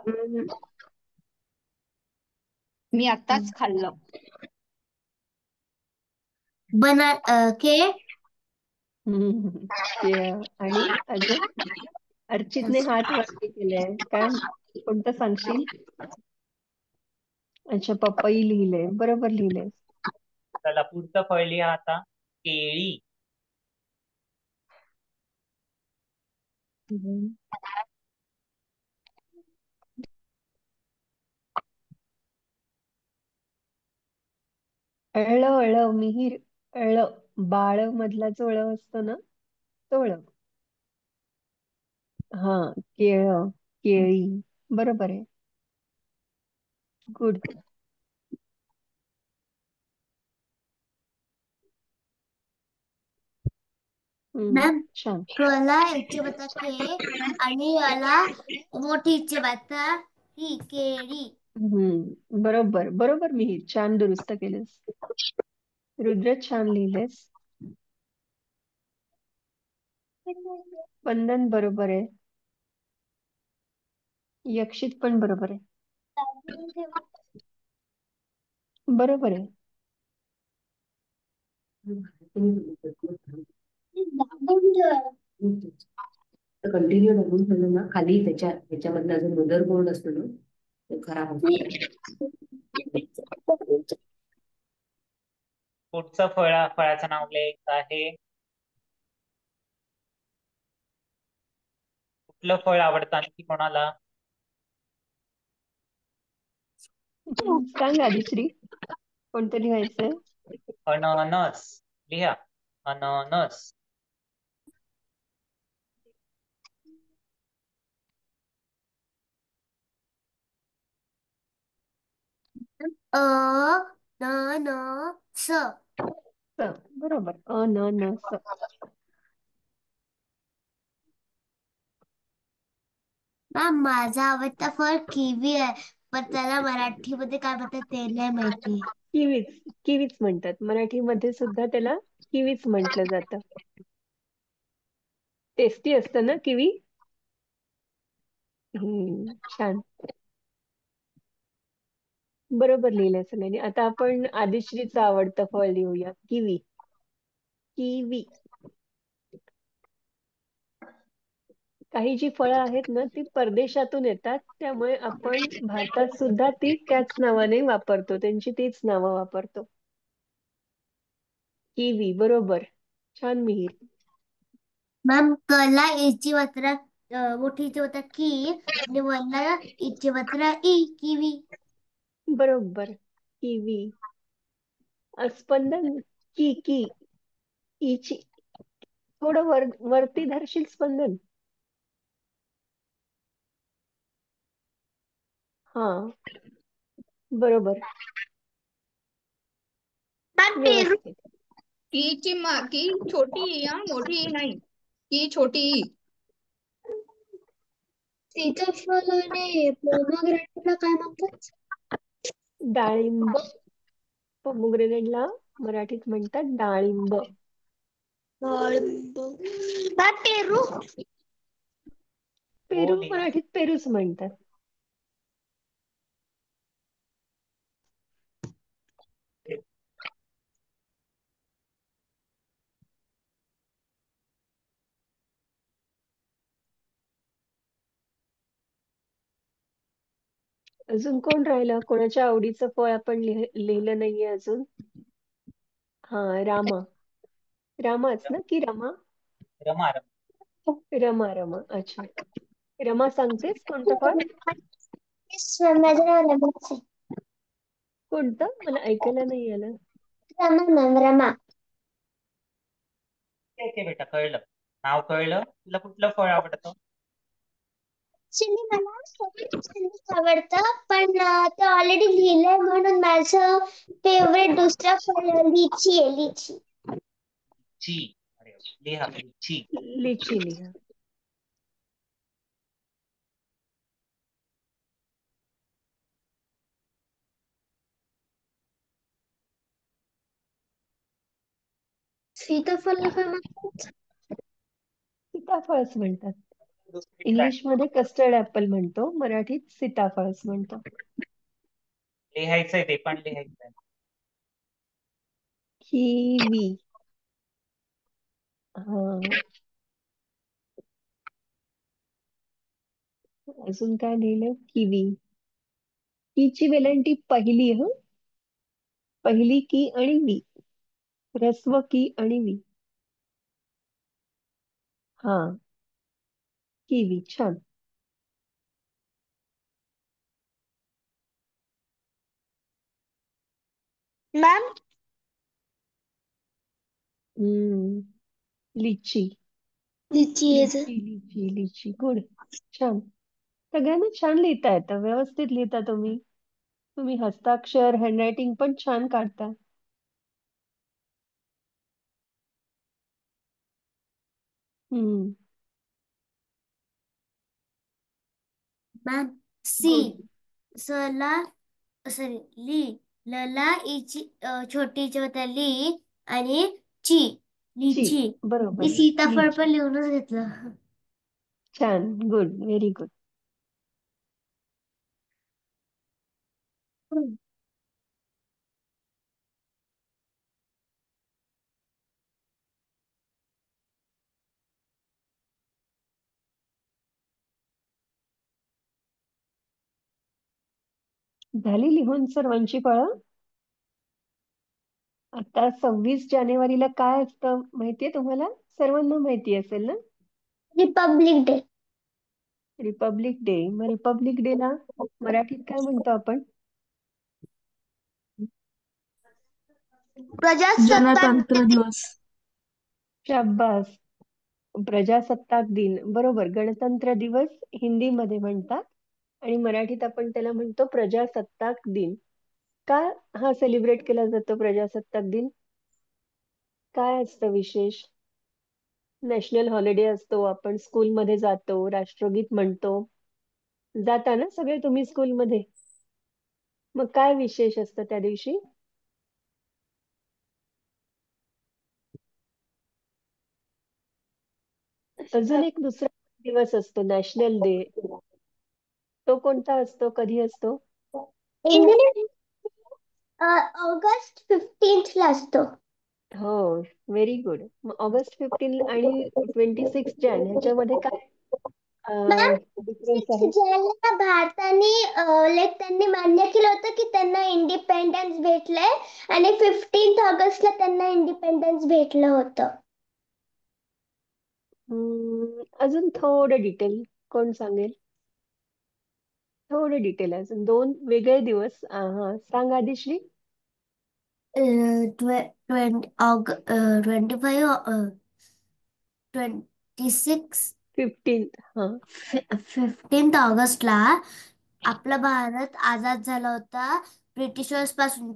मी आताच खाल्लं. केळ. केळ. आणि अजून अर्चितने हात वरती केलाय. काय कोणतं सांगशील? अच्छा, पपई लिहिलंय. बरोबर लिहिलंय. चला पुढचं फळ लिहा आता. केळी. अळ अळ मिहीर. अळ. बाळ मधला जो अळ असतो ना, तो अळ. हा, केळ, केळी. बरोबर आहे. गुड. मॅम छान. कला इच्छे बता के आणि याला मोठी इच्छे बता ही केळी. बरोबर बरोबर मिहीर, छान दुरुस्त केलंस. रुद्र, छान लिहिलेस. स्पंदन बरोबर आहे. यक्षित पण बरोबर आहे. बरोबर आहे. कंटिन्यू दाबून ठेवलं ना खाली त्याच्यामधनं अजून मदरबोर्ड असतो ना तो खराब होतो. पुढचं फळाचं नाव लिहायचं आहे. कुठलं फळ आवडतं आणखी कोणाला? सांग आदिश्री, कोणतं लिहायचंय? अननस लिहा. अननस. अ न न स. बरोबर, अननस. मॅम माझा आवडता फळ किवी आहे, पण त्याला मराठीमध्ये काय म्हणतात ते नाही माहिती. किवीच किवीच म्हणतात. मराठीमध्ये सुद्धा त्याला किवीच म्हटलं जातं. टेस्टी असतं ना किवी. छान. बरोबर लिहिलंय सगळ्यांनी. आता आपण आदिश्रीचं आवडतं फळ लिहूया, किवी. किवी. काही जी फळं आहेत ना ती परदेशातून येतात, त्यामुळे आपण भारतात सुद्धा ती त्याच नावाने वापरतो, त्यांची तीच नावं वापरतो. किवी बरोबर, छान मिहीर. मॅम कला इची मात्रा मोठी इची मात्रा की आणि वल्ला इची मात्रा ई किवी. बरोबर, किवी. स्पंदन, की की इची थोडं वरती धरशील स्पंदन. हा, बरोबर, व्यवस्थित. की छोटी ई हा, मोठी ई नाही. की छोटी ई. सीताफळ आणि पोमोग्रॅनेटला काय म्हणतात? डाळिंब. पोमोग्रेनेटला मराठीत म्हणतात डाळिंब. डाळिंब. मॅम पेरू. पेरू लिहा. मराठीत पेरूच म्हणतात. अजून कोण राहिलं? कोणाच्या आवडीचं फळ आपण लिहिलं नाहीये अजून? हा, रामा. रामाच ना की रमा? रमा. रमा रमा, अच्छा. रमा, सांगतेस कोणतं फळ? माझं नाव रमा. कोणतं? मला ऐकायला नाही आलं. रमा मॅम, रमा. ठीक आहे बेटा, कळलं. नाव कळलं. तुला कुठलं फळ आवडतं? ऍक्च्युली मला आवडतं, पण ते ऑलरेडी लिहिलंय म्हणून माझं फेवरेट दुसरं फळ लिची आहे, लिची. ची. अरे वा. लिहा ची. लिची लिहा. सीताफळ काय म्हणतात? सीताफळच म्हणतात. दुसरी इंग्लिश मध्ये कस्टर्ड ऍपल म्हणतो, मराठीत सीताफळच म्हणतो. लिहायचंय, ते पण लिहायचंय. किवी. हा, अजून काय लिहिलं? किवी. कीची वेलांटी पहिली. पहिली की आणि वी. ह्रस्व की आणि वी. हा, किवी, छान. मॅम लिची. लिची लिची लिची लिची, गुड, छान. सगळ्यांना छान लिहिता येतं, व्यवस्थित लिहिता तुम्ही. तुम्ही हस्ताक्षर, हँडरायटिंग पण छान काढता. हम्म. Ma'am see good. सला सॉरी ली लला इची छोटी होत्या ली आणि ची ची. लीची बरोबर मी आहे. सीताफळ लीची. पण लिहूनच घेतलं. छान. गुड. Very good. झाली लिहून सर्वांची फळं? आता 26 जानेवारीला काय असतं माहितीये तुम्हाला? सर्वांना माहिती असेल ना? Republic day. Republic day. मग रिपब्लिक डेला मराठीत काय म्हणतो आपण? प्रजासत्ताक जनतंत्र दिवस. शाब्बास. प्रजासत्ताक दिन. बरोबर. गणतंत्र दिवस हिंदीमध्ये म्हणतात आणि मराठीत आपण त्याला म्हणतो प्रजासत्ताक दिन. का हा सेलिब्रेट केला जातो प्रजासत्ताक दिन? काय असतं विशेष? नॅशनल हॉलिडे असतो, आपण स्कूलमध्ये जातो, राष्ट्रगीत म्हणतो. जाता ना सगळे तुम्ही स्कूलमध्ये? मग काय विशेष असतं त्या दिवशी? अजून एक दुसरा दिवस असतो नॅशनल डे. तो कोणता असतो? कधी असतो? ऑगस्ट 15 ला असतो. हो. Very good. मग ऑगस्ट 15 आणि 26 ह्याच्यामध्ये काय मॅम डिफरन्स 6 आहे? जानेला भारताने लाईक त्यांनी मान्य केलं होतं की त्यांना इंडिपेंडन्स भेटलंय आणि 15 ऑगस्टला त्यांना इंडिपेंडन्स भेटलं होतं. अजून थोडं डिटेल कोण सांगेल? थोडं डिटेल अजून 2 वेगळे दिवस. हा सांग आदिश्री. 26 15. हा. 15 ऑगस्टला आपला भारत आझाद झाला होता ब्रिटिशर्स पासून.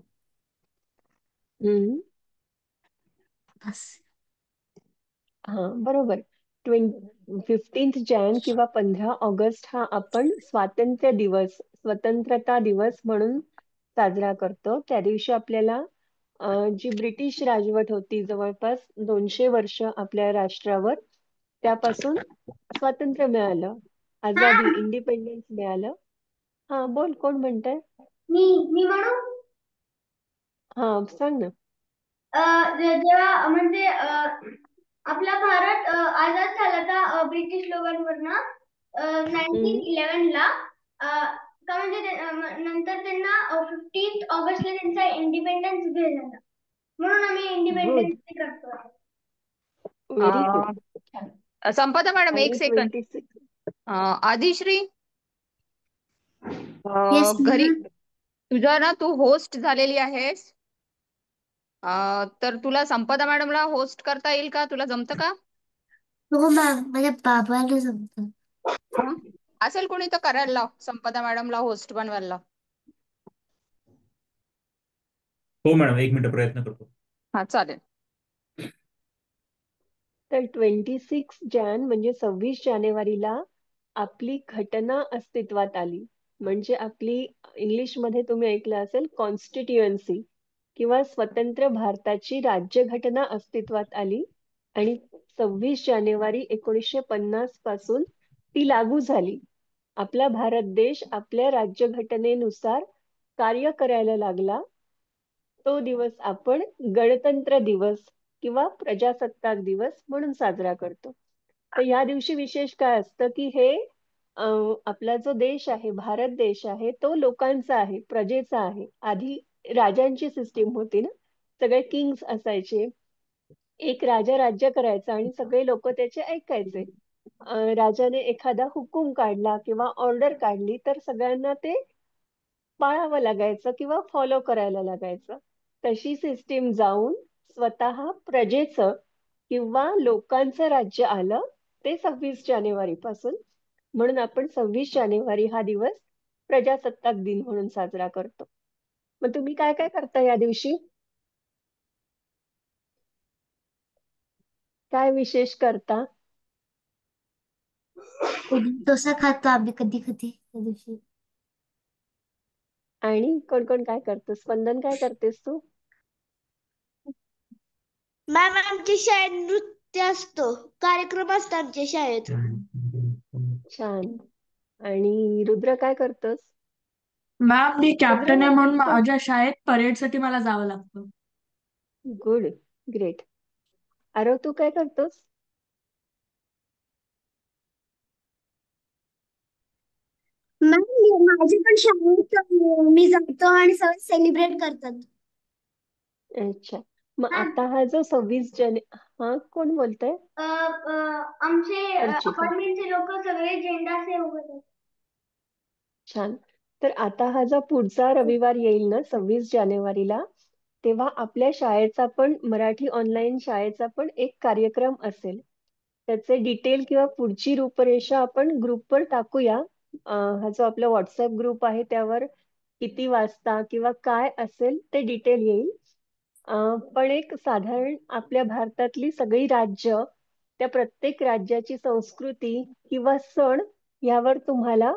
हम्म. हा बरोबर. 15 किंवा 15 ऑगस्ट हा आपण स्वातंत्र्य दिवस, स्वतंत्रता दिवस म्हणून साजरा करतो. त्या दिवशी आपल्याला जी ब्रिटिश राजवट होती जवळपास 200 वर्ष आपल्या राष्ट्रावर, त्यापासून स्वातंत्र्य मिळालं, आझादी, इंडिपेंडन्स मिळालं. हा बोल, कोण म्हणतंय? मी म्हणू हा सांग ना. जेव्हा म्हणजे आपला भारत आझाद झाला होता ब्रिटिश लोकांवरनं हम्म. 1911 का म्हणजे नंतर त्यांना 15 ऑगस्टला त्यांचा इंडिपेंडन्स डे झाला म्हणून आम्ही इंडिपेंडन्स गुड. डे करतो. Very good. छान. संपदा मॅडम एक आणि सेकंड. 26. आदिश्री येस घरी तुझा ना, तू होस्ट झालेली आहेस. तर तुला संपदा मॅडमला होस्ट करता येईल का? तुला जमतं का? हो मॅम माझ्या बाबाला जमतं. असेल कोणी तर करायला लाव, संपदा मॅडमला होस्ट बनवायला लाव. हो मॅडम, 1 मिनिट प्रयत्न करतो. हा चालेल. तर 26 म्हणजे 26 जानेवारीला आपली घटना अस्तित्वात आली. म्हणजे आपली, इंग्लिशमध्ये तुम्ही ऐकलं असेल, कॉन्स्टिट्युएन्सी किंवा स्वतंत्र भारताची राज्यघटना अस्तित्वात आली आणि 26 जानेवारी 1950 पासून ती लागू झाली. आपला भारत देश आपल्या राज्यघटनेनुसार कार्य करायला लागला. तो दिवस आपण गणतंत्र दिवस किंवा प्रजासत्ताक दिवस म्हणून साजरा करतो. तर या दिवशी विशेष काय असतं की हे आपला जो देश आहे, भारत देश आहे, तो लोकांचा आहे, प्रजेचा आहे. आधी राजांची सिस्टीम होती ना, सगळे किंग्स असायचे. एक राजा राज्य करायचा आणि सगळे लोक त्याचे ऐकायचे. राजाने एखादा हुकूम काढला किंवा ऑर्डर काढली तर सगळ्यांना ते पाळावं लागायचं किंवा फॉलो करायला लागायचं. तशी सिस्टीम जाऊन स्वतः प्रजेचं किंवा लोकांचं राज्य आलं ते 26 जानेवारी पासून. म्हणून आपण 26 जानेवारी हा दिवस प्रजासत्ताक दिन म्हणून साजरा करतो. मग तुम्ही काय काय करता या दिवशी? काय विशेष करता? डोसा खातो आम्ही कधी कधी त्या दिवशी. आणि कोण कोण काय करतो? स्पंदन, काय करतेस तू? मॅम आमच्या शाळेत नृत्य असतो, कार्यक्रम असतो आमच्या शाळेत. छान. आणि रुद्र, काय करतोस? मॅम मी रुद्र, कॅप्टन आहे म्हणून तुमचं माझ्या शाळेत परेडसाठी मला जावं लागतं. Good, great. आरव, तू काय करतोस? मॅम माझ्या पण शाळेत मी जातो आणि सगळे सेलिब्रेट करतात. अच्छा. मग मॅम आता हा जो 26 हा, कोण बोलतंय? आमचे अर्चिता. अपार्टमेंटचे लोक सगळे झेंडा असे उभे. छान. तर आता हा जो पुढचा रविवार येईल ना, 26 जानेवारीला, तेव्हा आपल्या शाळेचा पण, मराठी ऑनलाईन शाळेचा पण एक कार्यक्रम असेल. त्याचे डिटेल किंवा पुढची रूपरेषा आपण ग्रुपवर टाकूया. हा जो आपला व्हॉट्सअप ग्रुप आहे त्यावर किती वाजता किंवा काय असेल ते डिटेल येईल. पण एक साधारण आपल्या भारतातली सगळी राज्य, त्या प्रत्येक राज्याची संस्कृती किंवा सण यावर तुम्हाला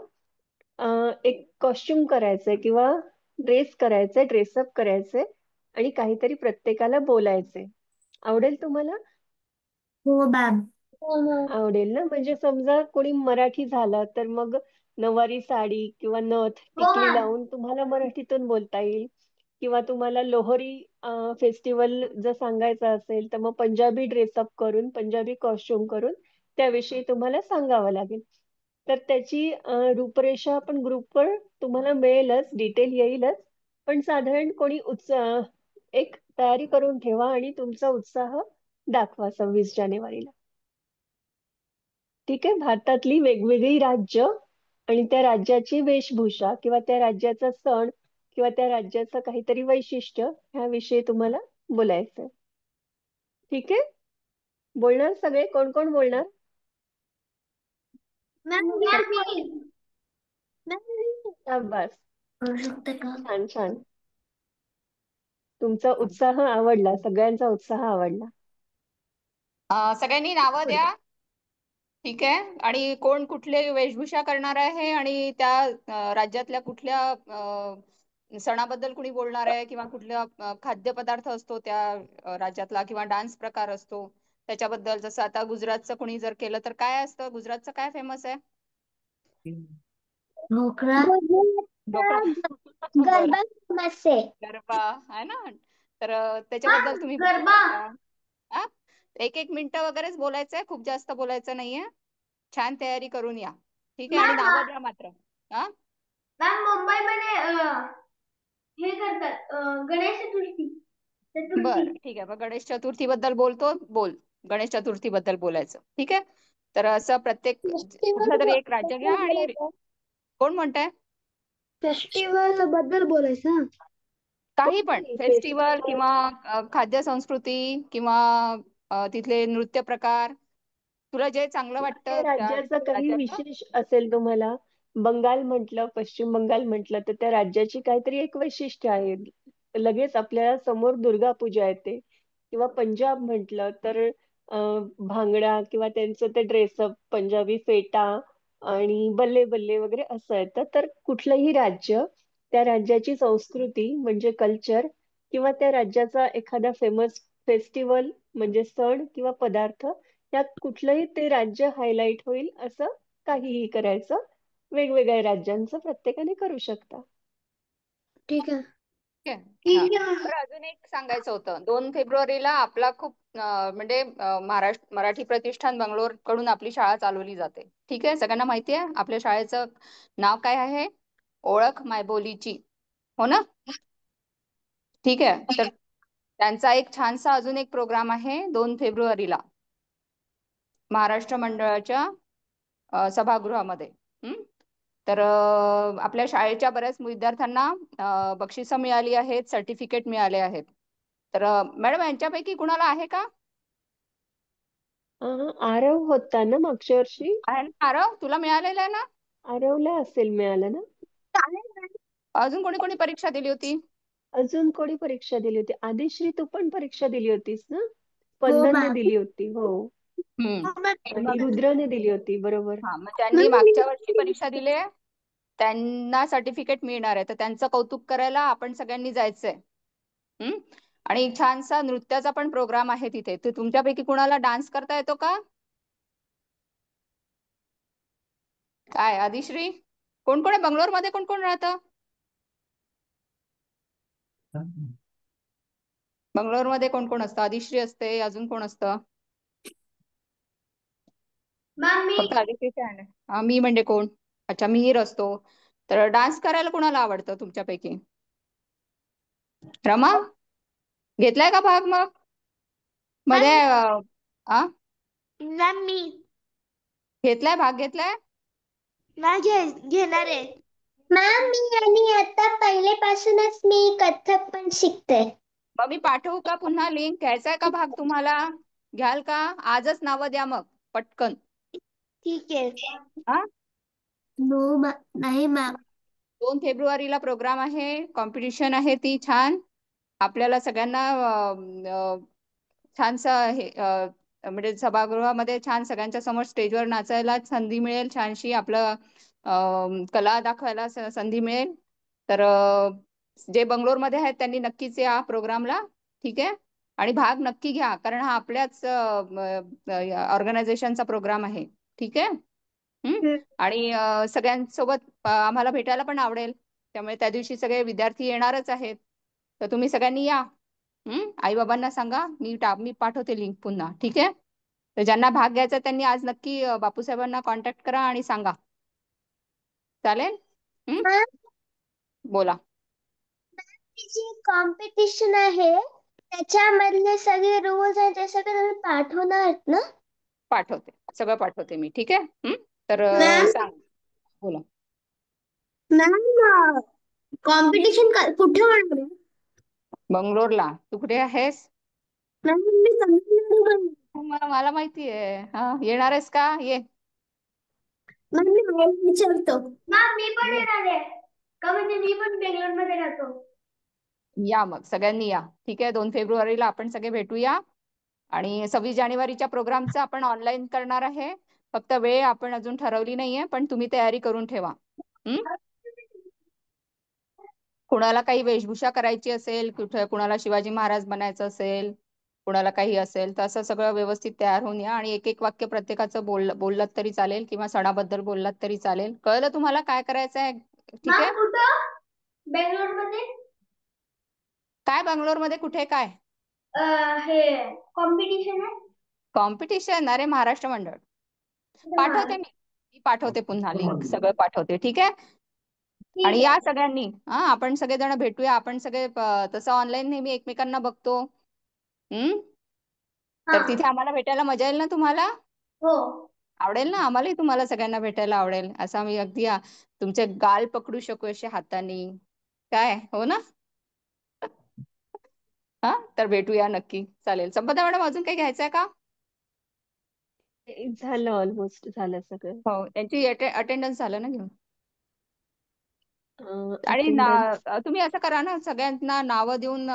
एक कॉस्ट्युम करायचंय किंवा ड्रेस करायचंय, ड्रेसअप करायचंय आणि काहीतरी प्रत्येकाला बोलायचंय. आवडेल तुम्हाला? हो मॅम. आवडेल ना? म्हणजे समजा कोणी मराठी झालं तर मग नऊवारी साडी किंवा नथ, हो टिकली मॅम. लावून तुम्हाला मराठीतून बोलता येईल. किंवा तुम्हाला लोहरी फेस्टिवल जर सांगायचं असेल तर मग पंजाबी ड्रेसअप करून, पंजाबी कॉस्ट्युम करून त्याविषयी तुम्हाला सांगावं लागेल. तर त्याची रूपरेषा आपण ग्रुपवर तुम्हाला मिळेलच, डिटेल येईलच. पण साधारण कोणी एक तयारी करून ठेवा आणि तुमचा उत्साह दाखवा 26 जानेवारीला. ठीक आहे. भारतातली वेगवेगळी राज्य आणि त्या राज्याची वेशभूषा किंवा त्या राज्याचा सण किंवा त्या राज्याचं काहीतरी वैशिष्ट्य ह्याविषयी तुम्हाला बोलायचंय. ठीक आहे. बोलणार सगळे? कोण कोण बोलणार? मॅम शाबास. करू शकते का? छान छान. तुमचा उत्साह आवडला, सगळ्यांचा उत्साह आवडला. सगळ्यांनी नावं द्या. ठीक आहे. आणि कोण कुठले वेशभूषा करणार आहे आणि त्या राज्यातल्या कुठल्या सणाबद्दल कुणी बोलणार आहे किंवा कुठला खाद्यपदार्थ असतो त्या राज्यातला किंवा डान्स प्रकार असतो त्याच्याबद्दल. जसं आता गुजरातचं कुणी जर केलं तर काय असतं, गुजरातचं काय फेमस आहे? ढोकळा. ढोकळा. बरं. गरबा फेमस आहे. गरबा आहे ना. तर त्याच्याबद्दल तुम्ही बोलू गरबा. शकता. हा, एक एक मिनिटं वगैरेच बोलायचंय, खूप जास्त बोलायचं नाहीये. छान तयारी करून या. ठीक आहे. आणि नावं द्या मात्र. हा, मॅम मुंबईमध्ये हे करतात गणेश चतुर्थी. बरं ठीक आहे. मग गणेश चतुर्थी बद्दल बोलतो, बोल. गणेश चतुर्थी बद्दल बोलायचं. ठीक आहे. तर असं प्रत्येक कुठलं तरी एक राज्य घ्या आणि कोण म्हणताय? फेस्टिवल बद्दल बोलायचं. काही पण कोणतंही फेस्टिवल फेस्टिवल. किंवा खाद्य संस्कृती किंवा तिथले नृत्य प्रकार, तुला जे चांगलं किंवा त्या वाटतं त्या राज्याचं काही राज्याचं. विशेष असेल तुम्हाला. बंगाल म्हटलं, पश्चिम बंगाल म्हटलं तर त्या राज्याची काहीतरी एक वैशिष्ट्य आहे. लगेच आपल्या समोर दुर्गा पूजा येते. किंवा पंजाब म्हटलं तर भांगडा किंवा त्यांचं ते ड्रेसअप, पंजाबी फेटा आणि बल्ले बल्ले वगैरे असं येतं. तर कुठलंही राज्य, त्या राज्याची संस्कृती म्हणजे कल्चर किंवा त्या राज्याचा एखादा फेमस फेस्टिवल म्हणजे सण किंवा पदार्थ, त्यात कुठलंही ते राज्य हायलाइट होईल असं काहीही करायचं. वेगवेगळ्या राज्यांचं प्रत्येकाने करू शकता. ठीक आहे. ठीक आहे. हा. तर अजून एक सांगायचं होतं. 2 फेब्रुवारीला आपला खूप म्हणजे महाराष्ट्र मराठी प्रतिष्ठान बंगलोर कडून आपली शाळा चालवली जाते. ठीक आहे. सगळ्यांना माहिती आहे आपल्या शाळेचं नाव काय आहे? ओळख मायबोलीची. हो ना? ठीक आहे. तर त्यांचा एक छानसा अजून एक प्रोग्राम आहे 2 फेब्रुवारीला महाराष्ट्र मंडळाच्या सभागृहामध्ये. तर आपल्या शाळेच्या बऱ्याच विद्यार्थ्यांना बक्षिसं मिळाली आहेत, सर्टिफिकेट मिळाले आहेत. तर मॅडम यांच्यापैकी कुणाला आहे का? आरव होता ना मागच्या वर्षी? आहे ना आरव? तुला मिळालेलं आहे ना? आरवला असेल मिळालं ना? अजून कोणी कोणी परीक्षा दिली होती? अजून कोणी परीक्षा दिली होती? आदिश्री, तू पण परीक्षा दिली होतीस ना? हो स्पंदनने मॅम. दिली होती. हो. हम्म आणि रुद्रने दिली होती बरोबर. हा मग त्यांनी मागच्या वर्षी परीक्षा दिली आहे, त्यांना सर्टिफिकेट मिळणार आहे, तर त्यांचं कौतुक करायला आपण सगळ्यांनी जायचंय. हम्म आणि एक छानसा नृत्याचा पण प्रोग्राम आहे तिथे. तर तुमच्यापैकी कुणाला डान्स करता येतो का? काय आदिश्री, कोण कोण आहे बंगलोरमध्ये, कोण कोण राहतं बंगलोरमध्ये? कोण कोण असतं? आदिश्री असते, अजून कोण असतं? फक्त आदिश्रीच आहे. मी म्हणजे कोण? अच्छा, मिहीर असतो. तर डान्स करायला कुणाला आवडतं तुमच्यापैकी? रमा, घेतलाय का भाग मग मध्ये? आ मॅम मी घेतलाय, भाग घेतलाय? घेणार आहे. मॅम मी आणि आता पहिलेपासूनच मी कथ्थक पण शिकते. मग मी पाठवू का पुन्हा लिंक? घ्यायचाय का भाग तुम्हाला? घ्याल का? आजच नावं द्या मग पटकन. ठीक आहे. हा, नाही मॅम. 2 फेब्रुवारीला प्रोग्राम आहे, कॉम्पिटिशन आहे ती छान. आपल्याला सगळ्यांना छानसं हे म्हणजे सभागृहामध्ये छान सगळ्यांच्या समोर स्टेजवर नाचायला संधी मिळेल, छानशी आपलं कला दाखवायला संधी मिळेल. तर जे बंगलोरमध्ये आहेत त्यांनी नक्कीच या प्रोग्रामला, ठीक आहे? आणि भाग नक्की घ्या, कारण हा आपल्याच ऑर्गनायझेशनचा प्रोग्राम आहे, ठीक आहे? आणि सगळ्यांसोबत आम्हाला भेटायला पण आवडेल, त्यामुळे त्या दिवशी सगळे विद्यार्थी येणारच आहेत. तर तुम्ही सगळ्यांनी या. आई बाबांना सांगा, मी पाठवते लिंक पुन्हा, ठीक आहे? तर ज्यांना भाग घ्यायचा त्यांनी आज नक्की बापूसाहेबांना कॉन्टॅक्ट करा आणि सांगा. चालेल? मॅम बोला. जी कॉम्पिटिशन आहे त्याच्यामधले सगळे रूल्स आणि ते सगळे तुम्ही पाठवणार आहेत ना? पाठवते, सगळं पाठवते मी, ठीक आहे? तर मॅम सांग, बोला. मॅम कॉम्पिटिशन कुठे होणार आहे? बंगलोरला. तू कुठे आहेस? मॅम मी तमिळनाडूमध्ये. मला माहिती आहे. हा, येणार आहेस का? ये मॅम मी विचारतो. मॅम मी पण ये येणार आहे. का म्हणजे मी पण बेंगलोरमध्ये राहतो. या मग सगळ्यांनी या, ठीक आहे? 2 फेब्रुवारीला आपण सगळे भेटूया. आणि 26 जानेवारीच्या प्रोग्रामचं आपण ऑनलाईन करणार आहे. फक्त वेळ आपण अजून ठरवली नाहीये, पण तुम्ही तयारी करून ठेवा. कुणाला काही वेशभूषा करायची असेल, कुणाला शिवाजी महाराज बनायचं असेल, कुणाला काही असेल, तर असं सगळं व्यवस्थित तयार होऊन या. आणि एक एक वाक्य प्रत्येकाचं बोललात तरी चालेल, किंवा सणाबद्दल बोललात तरी चालेल. कळलं तुम्हाला काय करायचं आहे? ठीक आहे? मॅम कुठं? बेंगलोरमध्ये? काय बंगलोरमध्ये कुठे काय हे कॉम्पिटिशन आहे. कॉम्पिटिशन? अरे महाराष्ट्र मंडळ. पाठवते मी पाठवते पुन्हा लिंक, सगळं पाठवते, ठीक आहे? आणि ठीक या आहे. सगळ्यांनी. आपण सगळेजण भेटूया. आपण सगळे तसं ऑनलाईन नेहमी एकमेकांना बघतो. तर तिथे आम्हाला भेटायला मजा येईल ना तुम्हाला? हो. आवडेल ना? आम्हालाही तुम्हाला सगळ्यांना भेटायला आवडेल. असं आम्ही अगदी तुमचे गाल पकडू शकू असे हाताने. काय, हो ना? हा, तर भेटूया नक्की. चालेल. संपदा मॅडम, अजून काही घ्यायचंय का? झालं, ऑलमोस्ट झालं सगळं. हो, त्यांची अटेंडन्स झालं ना घेऊन. आणि अटेंडन्स तुम्ही असं करा ना, सगळ्यांना नावं देऊन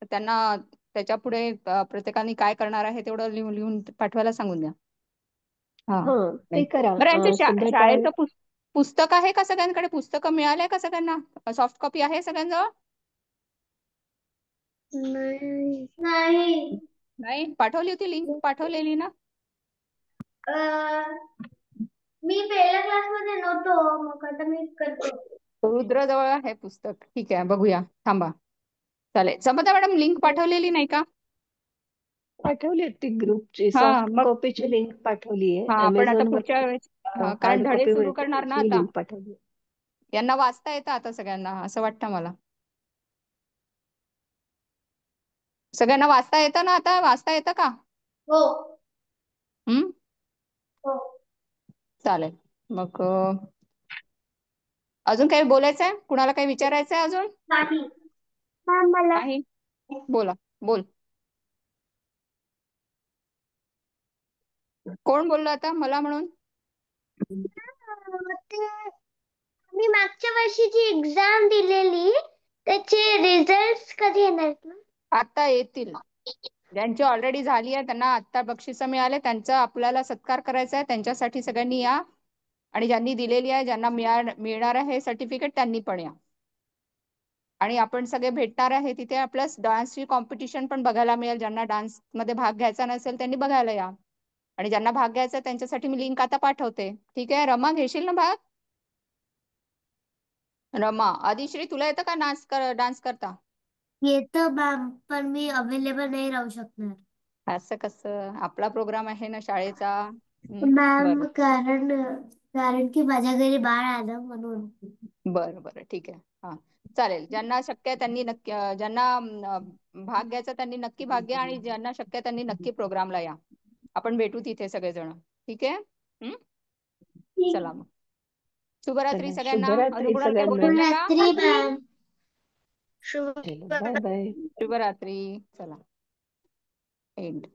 त्यांना त्याच्या पुढे प्रत्येकाने काय करणार आहे तेवढं लिहून लिहून पाठवायला सांगून द्या. हा, हा ते करा. बरं. यांचं सध्या काय शाळेचं पुस्तक आहे का सगळ्यांकडे? पुस्तकं मिळालंय का सगळ्यांना? सॉफ्ट कॉपी आहे सगळ्यांजवळ? नाही. नाही पाठवली होती लिंक, पाठवलेली ना? मी पहिल्या क्लासमध्ये नव्हतो, मग आता मी करतो. रुद्रजवळ आहे पुस्तक. ठीक आहे, बघूया. थांबा. चालेल. समता मॅडम, लिंक पाठवलेली नाही का? पाठवली होती ग्रुपची, हा, सॉफ्ट मग कॉपीची लिंक पाठवली आहे. आपण आता अमेझॉन पुढच्या वरती वेळेस कारण हार्ड धडे कॉपी सुरू मिळते, करणार ना त्याची आता. लिंक पाठवली. यांना वाचता येतं आता सगळ्यांना, असं वाटतं मला. सगळ्यांना वाचता येतं ना आता? वाचता येतं का? हो. हम्म, हो. चालेल. मग अजून काही बोलायचं आहे? कुणाला काही विचारायचं आहे अजून? नाही. मॅम मला नाही? बोला, बोल. कोण बोललं आता मला म्हणून? मी मागच्या वर्षीची एक्झाम दिलेली त्याचे रिझल्ट कधी येणार आहेत? आता येतील. ज्यांची ऑलरेडी झाली आहे त्यांना आत्ता बक्षिसं मिळाले, त्यांचा आपल्याला सत्कार करायचा आहे. त्यांच्यासाठी सगळ्यांनी या. आणि ज्यांनी दिलेली आहे, ज्यांना मिळणार आहे सर्टिफिकेट, त्यांनी पण या. आणि आपण सगळे भेटणार आहे तिथे. प्लस डान्सची कॉम्पिटिशन पण बघायला मिळेल. ज्यांना डान्स मध्ये भाग घ्यायचा नसेल त्यांनी बघायला या. आणि ज्यांना भाग घ्यायचा त्यांच्यासाठी मी लिंक आता पाठवते. ठीक आहे. रमा, घेशील ना भाग? रमा, आदिश्री, तुला येतं का डान्स करता? येतं मॅम, पण मी अवेलेबल नाही राहू शकणार. असं कसं? आपला प्रोग्राम आहे ना शाळेचा. मॅम बरं कारण की माझ्या घरी बाळ आलं म्हणून. बरं बरं, ठीक आहे. हा, चालेल. ज्यांना शक्य आहे त्यांनी नक्की, ज्यांना भाग घ्यायचा त्यांनी नक्की भाग घ्या. आणि ज्यांना शक्य आहे त्यांनी नक्की प्रोग्रामला या. आपण भेटू तिथे सगळेजण. ठीक आहे. चला मग. शुभरात्री चला, सगळ्यांना. शुभरात्री अनुगुणाला काही सगळ्यांना. बोलायचं का? शुभरात्री मॅम. चलो, बाय बाय. शुभरात्री. चला, एंड.